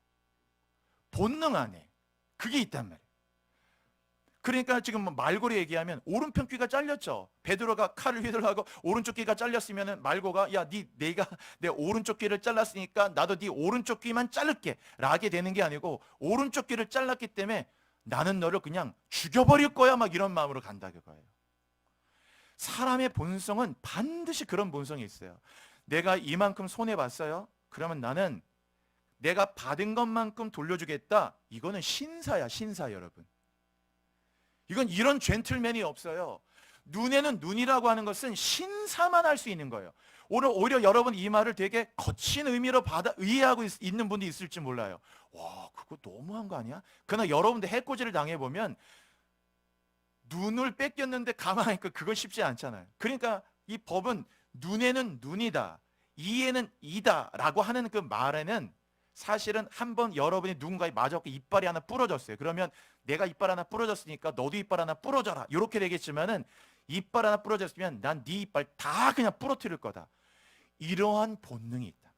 본능 안에 그게 있단 말이에요. 그러니까 지금 뭐 말고로 얘기하면 오른편 귀가 잘렸죠. 베드로가 칼을 휘둘러하고 오른쪽 귀가 잘렸으면은 말고가 야, 내가 내 오른쪽 귀를 잘랐으니까 나도 네 오른쪽 귀만 자를게 라게 되는 게 아니고 오른쪽 귀를 잘랐기 때문에 나는 너를 그냥 죽여버릴 거야 막 이런 마음으로 간다 그거예요. 사람의 본성은 반드시 그런 본성이 있어요. 내가 이만큼 손해봤어요. 그러면 나는 내가 받은 것만큼 돌려주겠다. 이거는 신사야, 신사 여러분. 이건 이런 젠틀맨이 없어요. 눈에는 눈이라고 하는 것은 신사만 할 수 있는 거예요. 오히려 여러분 이 말을 되게 거친 의미로 이해하고 있는 분도 있을지 몰라요. 와, 그거 너무한 거 아니야? 그러나 여러분들 해코지를 당해보면 눈을 뺏겼는데 가만히 있고 그건 쉽지 않잖아요. 그러니까 이 법은 눈에는 눈이다, 이에는 이다 라고 하는 그 말에는 사실은 한번 여러분이 누군가에 맞았고 이빨이 하나 부러졌어요. 그러면 내가 이빨 하나 부러졌으니까 너도 이빨 하나 부러져라 이렇게 되겠지만은 이빨 하나 부러졌으면 난 네 이빨 다 그냥 부러뜨릴 거다. 이러한 본능이 있다.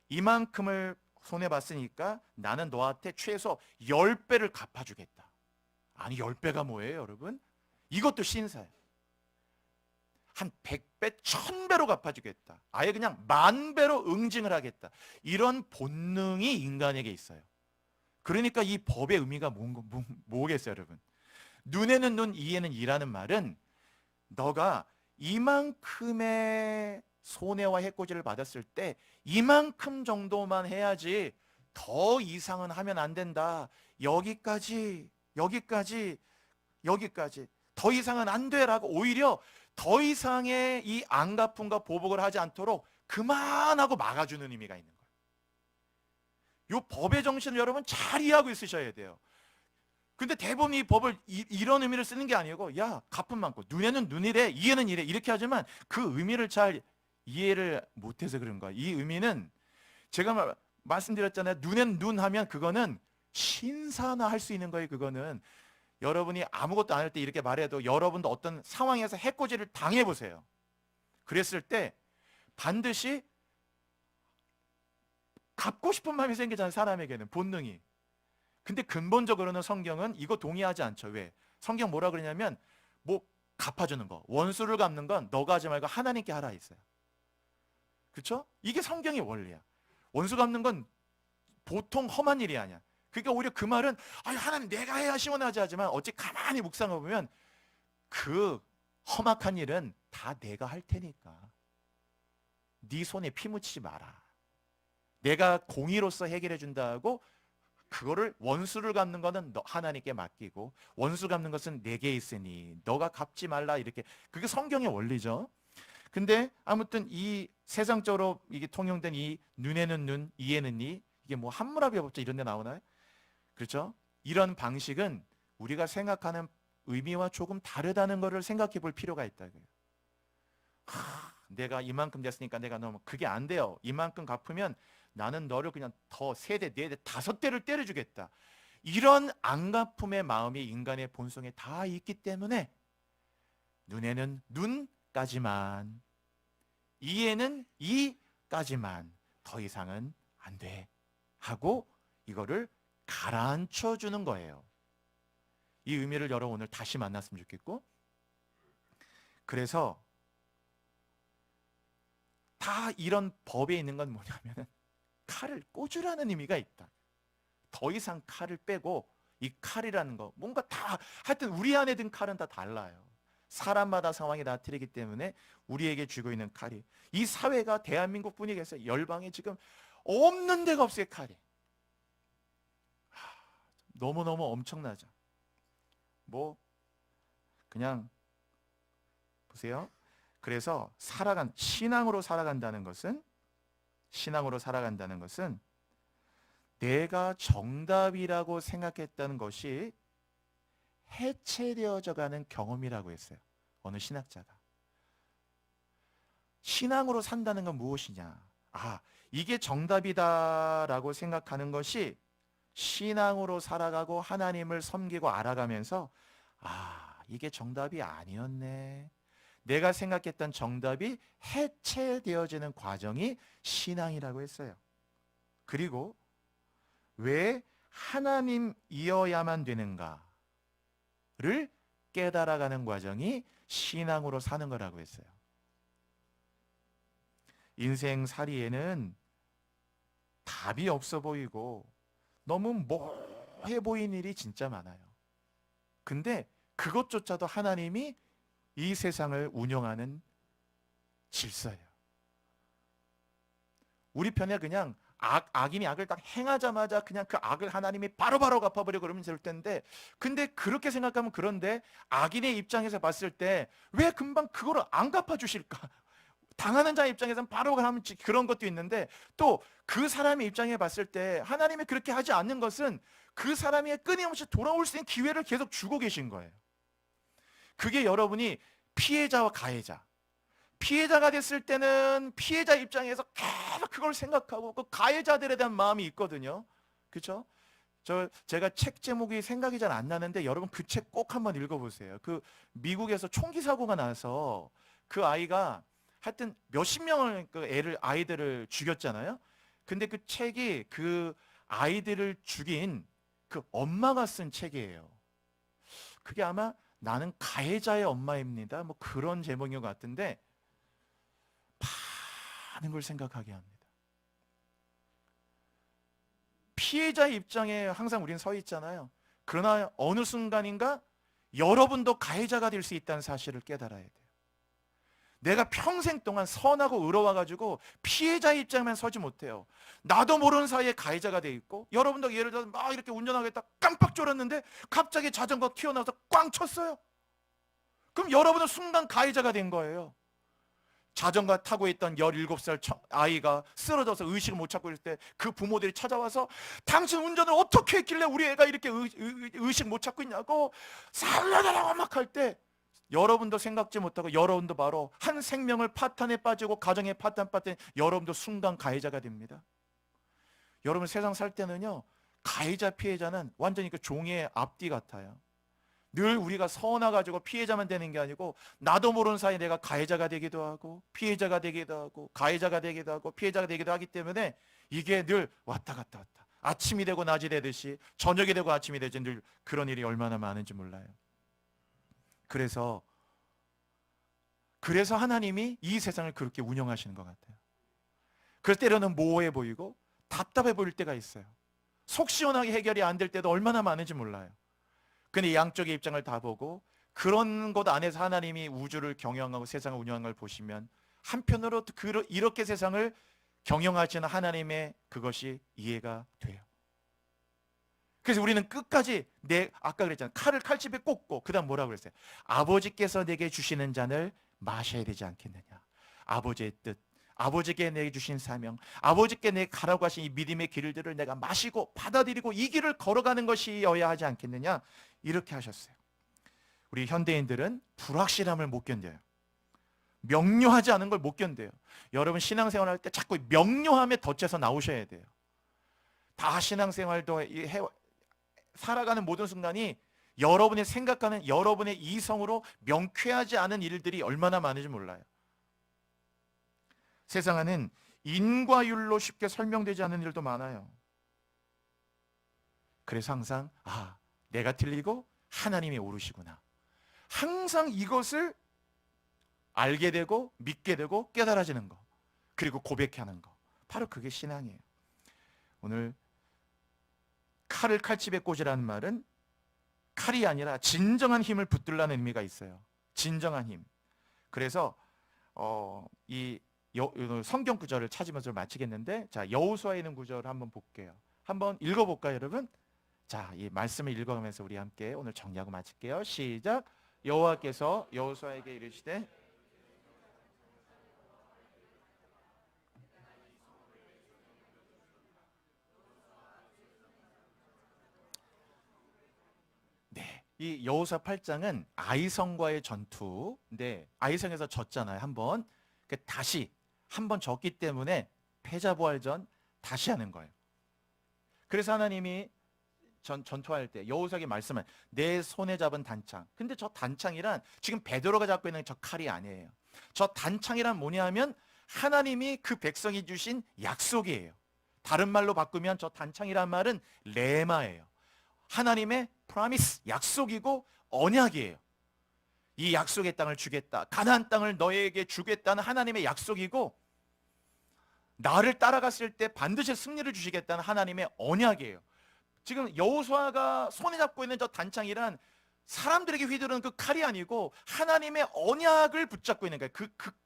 이만큼을 손해봤으니까 나는 너한테 최소 10배를 갚아주겠다. 아니 10배가 뭐예요 여러분? 이것도 신사예요. 한 100배, 1000배로 갚아주겠다. 아예 그냥 10,000배로 응징을 하겠다. 이런 본능이 인간에게 있어요. 그러니까 이 법의 의미가 뭐겠어요 여러분? 눈에는 눈, 이에는 이라는 말은 너가 이만큼의 손해와 해코지를 받았을 때 이만큼 정도만 해야지 더 이상은 하면 안 된다. 여기까지 더 이상은 안 돼라고 오히려 더 이상의 이 안갚음과 보복을 하지 않도록 그만하고 막아주는 의미가 있는 거예요. 이 법의 정신을 여러분 잘 이해하고 있으셔야 돼요. 근데 대부분 이 법을 이런 의미를 쓰는 게 아니고 야 갚음 많고 눈에는 눈이래 이에는 이래 이렇게 하지만 그 의미를 잘 이해를 못해서 그런 거야. 이 의미는 제가 말씀드렸잖아요. 눈에는 눈 하면 그거는 신사나 할 수 있는 거예요. 그거는 여러분이 아무것도 안 할 때 이렇게 말해도 여러분도 어떤 상황에서 해코지를 당해보세요. 그랬을 때 반드시 갚고 싶은 마음이 생기잖아요. 사람에게는 본능이. 근데 근본적으로는 성경은 이거 동의하지 않죠. 왜? 성경 뭐라 그러냐면 뭐 갚아주는 거, 원수를 갚는 건 너가 하지 말고 하나님께 하라 했어요. 그렇죠? 이게 성경의 원리야. 원수 갚는 건 보통 험한 일이 아니야. 그러니까 오히려 그 말은 하나님 내가 해야 시원하지 하지만 어찌 가만히 묵상해 보면 그 험악한 일은 다 내가 할 테니까 네 손에 피 묻히지 마라. 내가 공의로서 해결해 준다고 그거를 원수를 갚는 거는 너 하나님께 맡기고 원수 갚는 것은 내게 있으니 너가 갚지 말라 이렇게 그게 성경의 원리죠. 근데 아무튼 이 세상적으로 이게 통용된 이 눈에는 눈, 이에는 이 이게 뭐 함무라비 법칙 이런 데 나오나요? 그렇죠? 이런 방식은 우리가 생각하는 의미와 조금 다르다는 것을 생각해 볼 필요가 있다고요. 내가 이만큼 됐으니까 내가 너무 그게 안 돼요. 이만큼 갚으면 나는 너를 그냥 더 3대, 4대, 5대를 때려주겠다. 이런 안갚음의 마음이 인간의 본성에 다 있기 때문에 눈에는 눈까지만, 이에는 이까지만, 더 이상은 안 돼 하고 이거를 가라앉혀 주는 거예요. 이 의미를 여러분 오늘 다시 만났으면 좋겠고, 그래서 다 이런 법에 있는 건 뭐냐면 칼을 꽂으라는 의미가 있다. 더 이상 칼을 빼고 이 칼이라는 거 뭔가 다 하여튼 우리 안에 든 칼은 다 달라요. 사람마다 상황이 다 틀리기 때문에 우리에게 쥐고 있는 칼이 이 사회가 대한민국 분위기에서 열방에 지금 없는 데가 없어요. 칼이 너무너무 엄청나죠. 뭐 그냥 보세요. 그래서 신앙으로 살아간다는 것은 내가 정답이라고 생각했다는 것이 해체되어져 가는 경험이라고 했어요. 어느 신학자가. 신앙으로 산다는 건 무엇이냐? 이게 정답이다라고 생각하는 것이 신앙으로 살아가고 하나님을 섬기고 알아가면서 이게 정답이 아니었네. 내가 생각했던 정답이 해체되어지는 과정이 신앙이라고 했어요. 그리고 왜 하나님이어야만 되는가? 깨달아가는 과정이 신앙으로 사는 거라고 했어요. 인생살이에는 답이 없어 보이고 너무 뭐해 보이는 일이 진짜 많아요. 근데 그것조차도 하나님이 이 세상을 운영하는 질서예요. 우리 편에 그냥 악인이 악을 딱 행하자마자 그냥 그 악을 하나님이 바로바로 갚아버려 그러면 될 텐데, 근데 그렇게 생각하면 그런데 악인의 입장에서 봤을 때 왜 금방 그거를 안 갚아주실까? 당하는 자 입장에서는 바로 하면 그런 것도 있는데, 또 그 사람의 입장에 봤을 때 하나님이 그렇게 하지 않는 것은 그 사람이 끊임없이 돌아올 수 있는 기회를 계속 주고 계신 거예요. 그게 여러분이 피해자와 가해자, 피해자가 됐을 때는 피해자 입장에서 계속 그걸 생각하고 그 가해자들에 대한 마음이 있거든요. 그렇죠? 제가 책 제목이 생각이 잘 안 나는데 여러분 그 책 꼭 한번 읽어보세요. 그 미국에서 총기 사고가 나서 그 아이가 하여튼 몇십 명을 아이들을 죽였잖아요. 근데 그 책이 그 아이들을 죽인 그 엄마가 쓴 책이에요. 그게 아마 나는 가해자의 엄마입니다, 뭐 그런 제목인 것 같은데 많은 걸 생각하게 합니다. 피해자의 입장에 항상 우리는 서 있잖아요. 그러나 어느 순간인가 여러분도 가해자가 될 수 있다는 사실을 깨달아야 돼요. 내가 평생 동안 선하고 의로워가지고 피해자의 입장에만 서지 못해요. 나도 모르는 사이에 가해자가 돼 있고, 여러분도 예를 들어서 막 이렇게 운전하겠다 깜빡 졸았는데 갑자기 자전거 튀어나와서 꽝 쳤어요. 그럼 여러분은 순간 가해자가 된 거예요. 자전거 타고 있던 17살 아이가 쓰러져서 의식을 못 찾고 있을 때 그 부모들이 찾아와서 당신 운전을 어떻게 했길래 우리 애가 이렇게 의식 못 찾고 있냐고 살려달라고 막 할 때, 여러분도 생각지 못하고 여러분도 바로 한 생명을 파탄에 빠지고 가정에 파탄 빠진 여러분도 순간 가해자가 됩니다. 여러분 세상 살 때는요, 가해자 피해자는 완전히 그 종이의 앞뒤 같아요. 늘 우리가 선화가지고 피해자만 되는 게 아니고 나도 모르는 사이에 내가 가해자가 되기도 하고 피해자가 되기도 하고 가해자가 되기도 하고 피해자가 되기도 하기 때문에 이게 늘 왔다 갔다 왔다, 아침이 되고 낮이 되듯이 저녁이 되고 아침이 되듯이 늘 그런 일이 얼마나 많은지 몰라요. 그래서 하나님이 이 세상을 그렇게 운영하시는 것 같아요. 그래서 때로는 모호해 보이고 답답해 보일 때가 있어요. 속 시원하게 해결이 안 될 때도 얼마나 많은지 몰라요. 근데 양쪽의 입장을 다 보고 그런 것 안에서 하나님이 우주를 경영하고 세상을 운영하는 걸 보시면 한편으로 이렇게 세상을 경영하시는 하나님의 그것이 이해가 돼요. 그래서 우리는 끝까지 아까 그랬잖아요. 칼을 칼집에 꽂고 그 다음 뭐라고 그랬어요? 아버지께서 내게 주시는 잔을 마셔야 되지 않겠느냐. 아버지의 뜻, 아버지께 내게 주신 사명, 아버지께 내게 가라고 하신 이 믿음의 길들을 내가 마시고 받아들이고 이 길을 걸어가는 것이어야 하지 않겠느냐, 이렇게 하셨어요. 우리 현대인들은 불확실함을 못 견뎌요. 명료하지 않은 걸 못 견뎌요. 여러분 신앙생활 할 때 자꾸 명료함에 덧쳐서 나오셔야 돼요. 다 신앙생활도 살아가는 모든 순간이 여러분이 생각하는 여러분의 이성으로 명쾌하지 않은 일들이 얼마나 많은지 몰라요. 세상에는 인과율로 쉽게 설명되지 않는 일도 많아요. 그래서 항상 내가 틀리고 하나님이 옳으시구나, 항상 이것을 알게 되고 믿게 되고 깨달아지는 거, 그리고 고백하는 거, 바로 그게 신앙이에요. 오늘 칼을 칼집에 꽂으라는 말은 칼이 아니라 진정한 힘을 붙들라는 의미가 있어요. 진정한 힘. 그래서 이 성경 구절을 찾으면서 마치겠는데, 자, 여호수아에 있는 구절을 한번 볼게요. 한번 읽어볼까요, 여러분? 자, 이 말씀을 읽어가면서 우리 함께 오늘 정리하고 마칠게요. 시작. 여호와께서 여호수아에게 이르시되 이 여호수아 8장은 아이성과의 전투인데 아이성에서 졌잖아요. 한번 다시 한번 졌기 때문에 패자부활전 다시 하는 거예요. 그래서 하나님이 전투할 때 여호수아에게 말씀은 내 손에 잡은 단창. 근데 저 단창이란 지금 베드로가 잡고 있는 저 칼이 아니에요. 저 단창이란 뭐냐 하면 하나님이 그 백성이 주신 약속이에요. 다른 말로 바꾸면 저 단창이란 말은 레마예요. 하나님의 프라미스, 약속이고 언약이에요. 이 약속의 땅을 주겠다, 가나안 땅을 너에게 주겠다는 하나님의 약속이고, 나를 따라갔을 때 반드시 승리를 주시겠다는 하나님의 언약이에요. 지금 여호수아가 손에 잡고 있는 저 단창이란 사람들에게 휘두르는 그 칼이 아니고 하나님의 언약을 붙잡고 있는 거예요.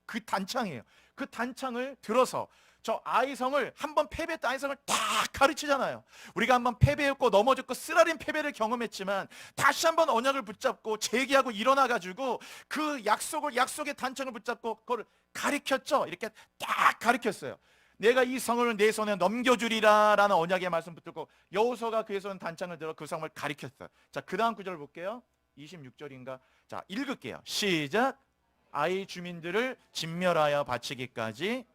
그 단창이에요. 그 단창을 들어서 저 아이성을, 한번 패배했던 아이성을 딱 가르치잖아요. 우리가 한번 패배했고 넘어졌고 쓰라린 패배를 경험했지만 다시 한번 언약을 붙잡고 재기하고 일어나가지고 그 약속의 단창을 붙잡고 그걸 가르쳤죠. 이렇게 딱 가르쳤어요. 내가 이 성을 내 손에 넘겨주리라 라는 언약의 말씀 붙들고 여호수아가 그의 손 단창을 들어 그 성을 가리켰어요. 자, 그 다음 구절 볼게요. 26절인가? 자, 읽을게요. 시작. 아이 주민들을 진멸하여 바치기까지.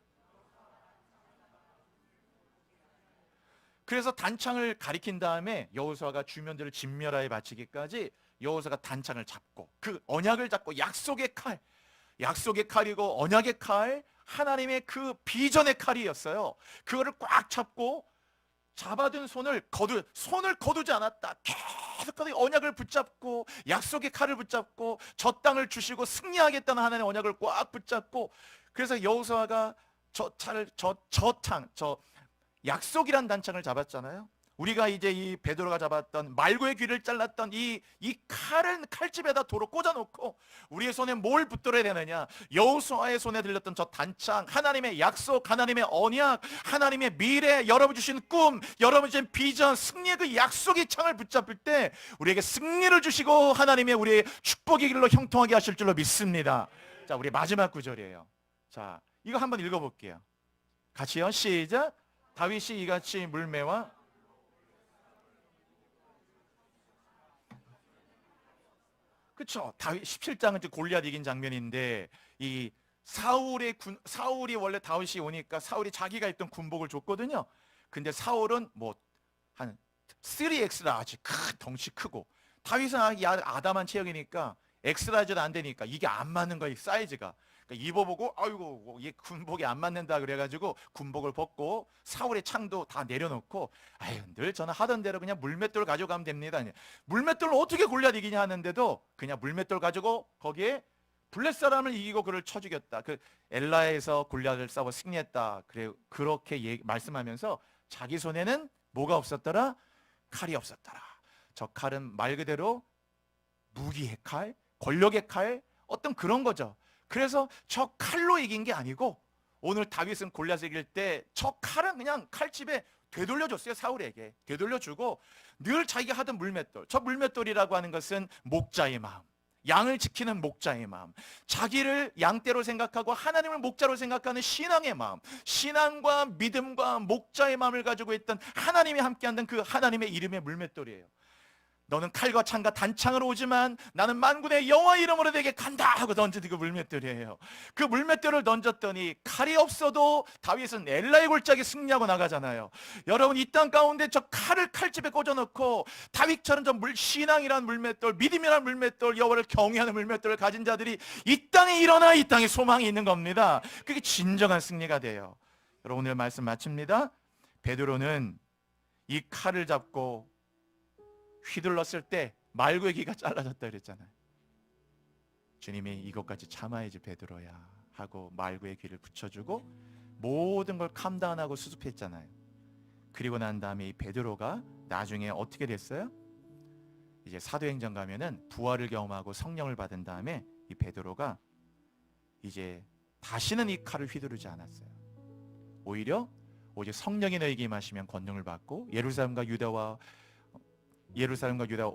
그래서 단창을 가리킨 다음에 여호수아가 주민들을 진멸하여 바치기까지 여호수아가 단창을 잡고 그 언약을 잡고 약속의 칼이고 언약의 칼, 하나님의 그 비전의 칼이었어요. 그거를 꽉 잡고 잡아둔 손을 거두지 않았다. 계속 언약을 붙잡고 약속의 칼을 붙잡고 저 땅을 주시고 승리하겠다는 하나님의 언약을 꽉 붙잡고, 그래서 여호수아가 저 약속이란 단창을 잡았잖아요. 우리가 이제 이 베드로가 잡았던 말고의 귀를 잘랐던 이 칼은 칼집에다 도로 꽂아놓고 우리의 손에 뭘 붙들어야 되느냐? 여호수아의 손에 들렸던 저 단창, 하나님의 약속, 하나님의 언약, 하나님의 미래, 여러분 주신 꿈, 여러분 주신 비전, 승리의 그 약속의 창을 붙잡을 때 우리에게 승리를 주시고 하나님의 우리의 축복의 길로 형통하게 하실 줄로 믿습니다. 자, 우리 마지막 구절이에요. 자, 이거 한번 읽어볼게요. 같이요. 시작. 다윗이 이같이 물매와 그렇죠. 다윗 17장은 이제 골리앗 이긴 장면인데, 이 사울이 원래 다윗이 오니까 사울이 자기가 입던 군복을 줬거든요. 근데 사울은 뭐 한 3X라 아주 큰 덩치 크고, 다윗은 아담한 체형이니까 엑스라이즈도 안 되니까 이게 안 맞는 거야, 이 사이즈가. 그러니까 입어보고 아이고 이 군복이 안 맞는다 그래가지고 군복을 벗고 사울의 창도 다 내려놓고, 아유 늘 저는 하던 대로 그냥 물맷돌 가져가면 됩니다. 물맷돌을 어떻게 골리앗 이기냐 하는데도 그냥 물맷돌 가지고 거기에 블렛 사람을 이기고 그를 쳐 죽였다. 그 엘라에서 골리앗을 싸워 승리했다. 그렇게 말씀하면서 자기 손에는 뭐가 없었더라? 칼이 없었더라. 저 칼은 말 그대로 무기의 칼, 권력의 칼, 어떤 그런 거죠. 그래서 저 칼로 이긴 게 아니고, 오늘 다윗은 골리앗을 이길 때 저 칼은 그냥 칼집에 되돌려줬어요. 사울에게 되돌려주고 늘 자기가 하던 물맷돌, 저 물맷돌이라고 하는 것은 목자의 마음, 양을 지키는 목자의 마음, 자기를 양떼로 생각하고 하나님을 목자로 생각하는 신앙의 마음, 신앙과 믿음과 목자의 마음을 가지고 있던 하나님이 함께하는 그 하나님의 이름의 물맷돌이에요. 너는 칼과 창과 단창으로 오지만 나는 만군의 여호와 이름으로 내게 간다 하고 던진 그 물맷돌이에요. 그 물맷돌을 던졌더니 칼이 없어도 다윗은 엘라의 골짜기 승리하고 나가잖아요. 여러분, 이 땅 가운데 저 칼을 칼집에 꽂아놓고 다윗처럼 저 신앙이란 물맷돌, 믿음이란 물맷돌, 여호와를 경외하는 물맷돌을 가진 자들이 이 땅에 일어나 이 땅에 소망이 있는 겁니다. 그게 진정한 승리가 돼요. 여러분, 오늘 말씀 마칩니다. 베드로는 이 칼을 잡고 휘둘렀을 때 말고의 귀가 잘라졌다 그랬잖아요. 주님이 이것까지 참아야지 베드로야 하고 말고의 귀를 붙여주고 모든 걸 캄다운하고 수습했잖아요. 그리고 난 다음에 이 베드로가 나중에 어떻게 됐어요? 이제 사도행전 가면은 부활을 경험하고 성령을 받은 다음에 이 베드로가 이제 다시는 이 칼을 휘두르지 않았어요. 오히려 오직 성령이 너에게 임하시면 권능을 받고 예루살렘과 유다와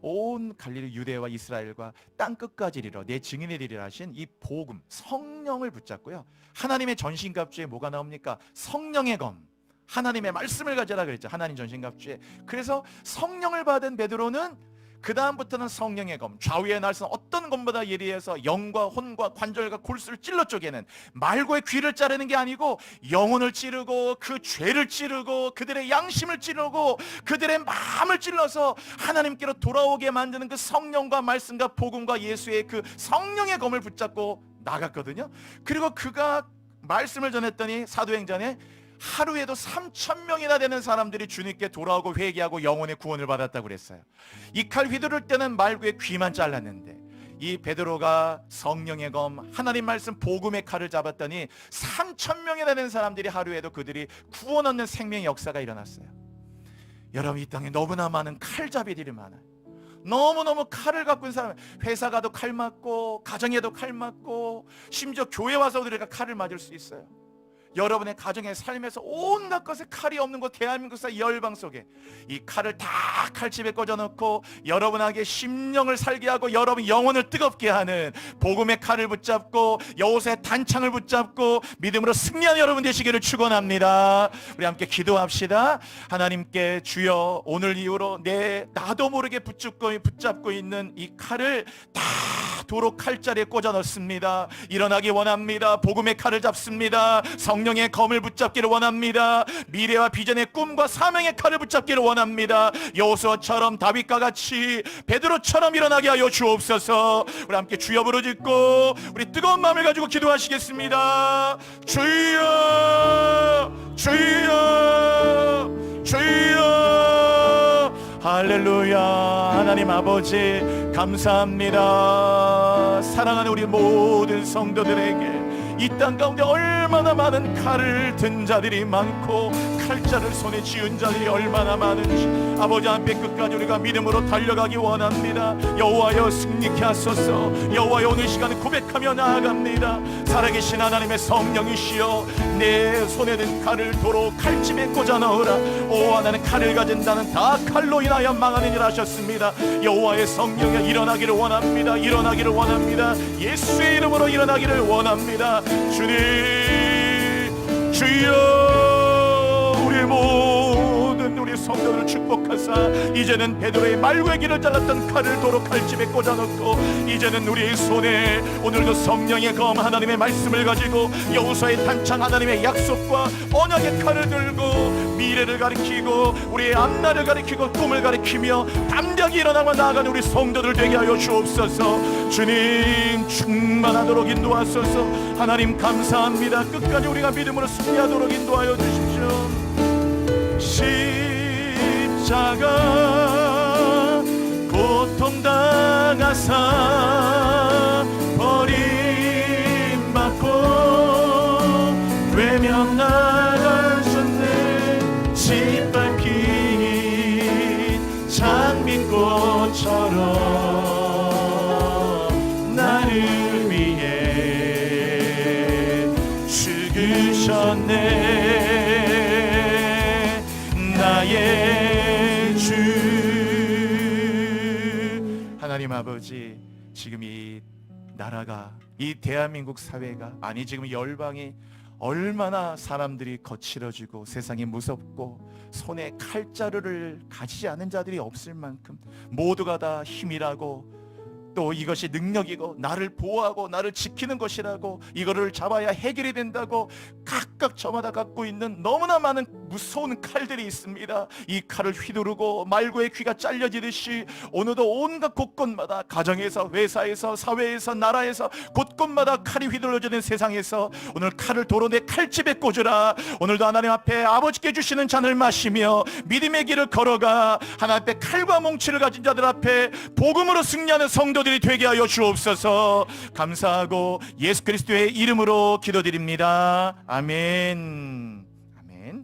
온 갈릴리 유대와 이스라엘과 땅 끝까지 이르러 내 증인이 되리라 하신 이 복음, 성령을 붙잡고요. 하나님의 전신갑주에 뭐가 나옵니까? 성령의 검, 하나님의 말씀을 가져라 그랬죠. 하나님 전신갑주에. 그래서 성령을 받은 베드로는 그 다음부터는 성령의 검, 좌우의 날선 어떤 검보다 예리해서 영과 혼과 관절과 골수를 찔러 쪼개는, 말고의 귀를 자르는 게 아니고 영혼을 찌르고 그 죄를 찌르고 그들의 양심을 찌르고 그들의 마음을 찔러서 하나님께로 돌아오게 만드는 그 성령과 말씀과 복음과 예수의 그 성령의 검을 붙잡고 나갔거든요. 그리고 그가 말씀을 전했더니 사도행전에 하루에도 3,000명이나 되는 사람들이 주님께 돌아오고 회개하고 영혼의 구원을 받았다고 그랬어요. 이 칼 휘두를 때는 말구의 귀만 잘랐는데 이 베드로가 성령의 검 하나님 말씀 복음의 칼을 잡았더니 3,000명이나 되는 사람들이 하루에도 그들이 구원 얻는 생명의 역사가 일어났어요. 여러분, 이 땅에 너무나 많은 칼잡이들이 많아요. 너무너무 칼을 갖고 있는 사람, 회사 가도 칼 맞고 가정에도 칼 맞고 심지어 교회 와서 우리가 칼을 맞을 수 있어요. 여러분의 가정의 삶에서 온갖 것에 칼이 없는 곳 대한민국사 열방 속에 이 칼을 다 칼집에 꽂아놓고 여러분에게 심령을 살게 하고 여러분 영혼을 뜨겁게 하는 복음의 칼을 붙잡고 여호수아의 단창을 붙잡고 믿음으로 승리하는 여러분 되시기를 축원합니다. 우리 함께 기도합시다. 하나님께 주여, 오늘 이후로 나도 모르게 붙잡고 있는 이 칼을 다 도로 칼자리에 꽂아 넣습니다. 일어나기 원합니다. 복음의 칼을 잡습니다. 성령의 검을 붙잡기를 원합니다. 미래와 비전의 꿈과 사명의 칼을 붙잡기를 원합니다. 여호수아처럼 다윗과 같이 베드로처럼 일어나게 하여 주옵소서. 우리 함께 주여 부르짖고 우리 뜨거운 마음을 가지고 기도하시겠습니다. 주여, 주여, 주여. 할렐루야. 하나님 아버지 감사합니다. 사랑하는 우리 모든 성도들에게 이 땅 가운데 얼마나 많은 칼을 든 자들이 많고 칼자를 손에 쥐은 자들이 얼마나 많은지 아버지 앞에 끝까지 우리가 믿음으로 달려가기 원합니다. 여호와여 승리케 하소서. 여호와여 오늘 시간 고백하며 나아갑니다. 살아계신 하나님의 성령이시여, 내 손에 든 칼을 도로 칼집에 꽂아 넣으라. 오, 나는 칼을 가진 자는 다 칼로 인하여 망하는 일 하셨습니다. 여호와의 성령이 일어나기를 원합니다. 일어나기를 원합니다. 예수의 이름으로 일어나기를 원합니다. 주님, 주여, 우리 모든 우리 성도들을 축복하사 이제는 베드로의 말구의 길을 잘랐던 칼을 도로 칼집에 꽂아놓고 이제는 우리의 손에 오늘도 성령의 검 하나님의 말씀을 가지고 여호수아의 단창 하나님의 약속과 언약의 칼을 들고 미래를 가리키고 우리의 앞날을 가리키고 꿈을 가리키며 담대하게 일어나며 나아가는 우리 성도들 되게 하여 주옵소서. 주님 충만하도록 인도하소서. 하나님 감사합니다. 끝까지 우리가 믿음으로 승리하도록 인도하여 주십시오. 십자가 고통당하사 버림받고 외면 나가셨네. 짓밟힌 장미꽃처럼 나를 위해 죽으셨네. 나의 주. 하나님 아버지, 지금 이 나라가, 이 대한민국 사회가, 아니 지금 열방이 얼마나 사람들이 거칠어지고 세상이 무섭고 손에 칼자루를 가지지 않은 자들이 없을 만큼 모두가 다 힘이라고 또 이것이 능력이고 나를 보호하고 나를 지키는 것이라고 이거를 잡아야 해결이 된다고 각각 저마다 갖고 있는 너무나 많은 무서운 칼들이 있습니다. 이 칼을 휘두르고 말구의 귀가 잘려지듯이 오늘도 온갖 곳곳마다 가정에서 회사에서 사회에서 나라에서 곳곳마다 칼이 휘둘러지는 세상에서 오늘 칼을 도로 내 칼집에 꽂으라. 오늘도 하나님 앞에 아버지께 주시는 잔을 마시며 믿음의 길을 걸어가 하나님 앞에 칼과 몽치를 가진 자들 앞에 복음으로 승리하는 성도들이 되게 하여 주옵소서. 감사하고 예수 그리스도의 이름으로 기도드립니다. 아멘.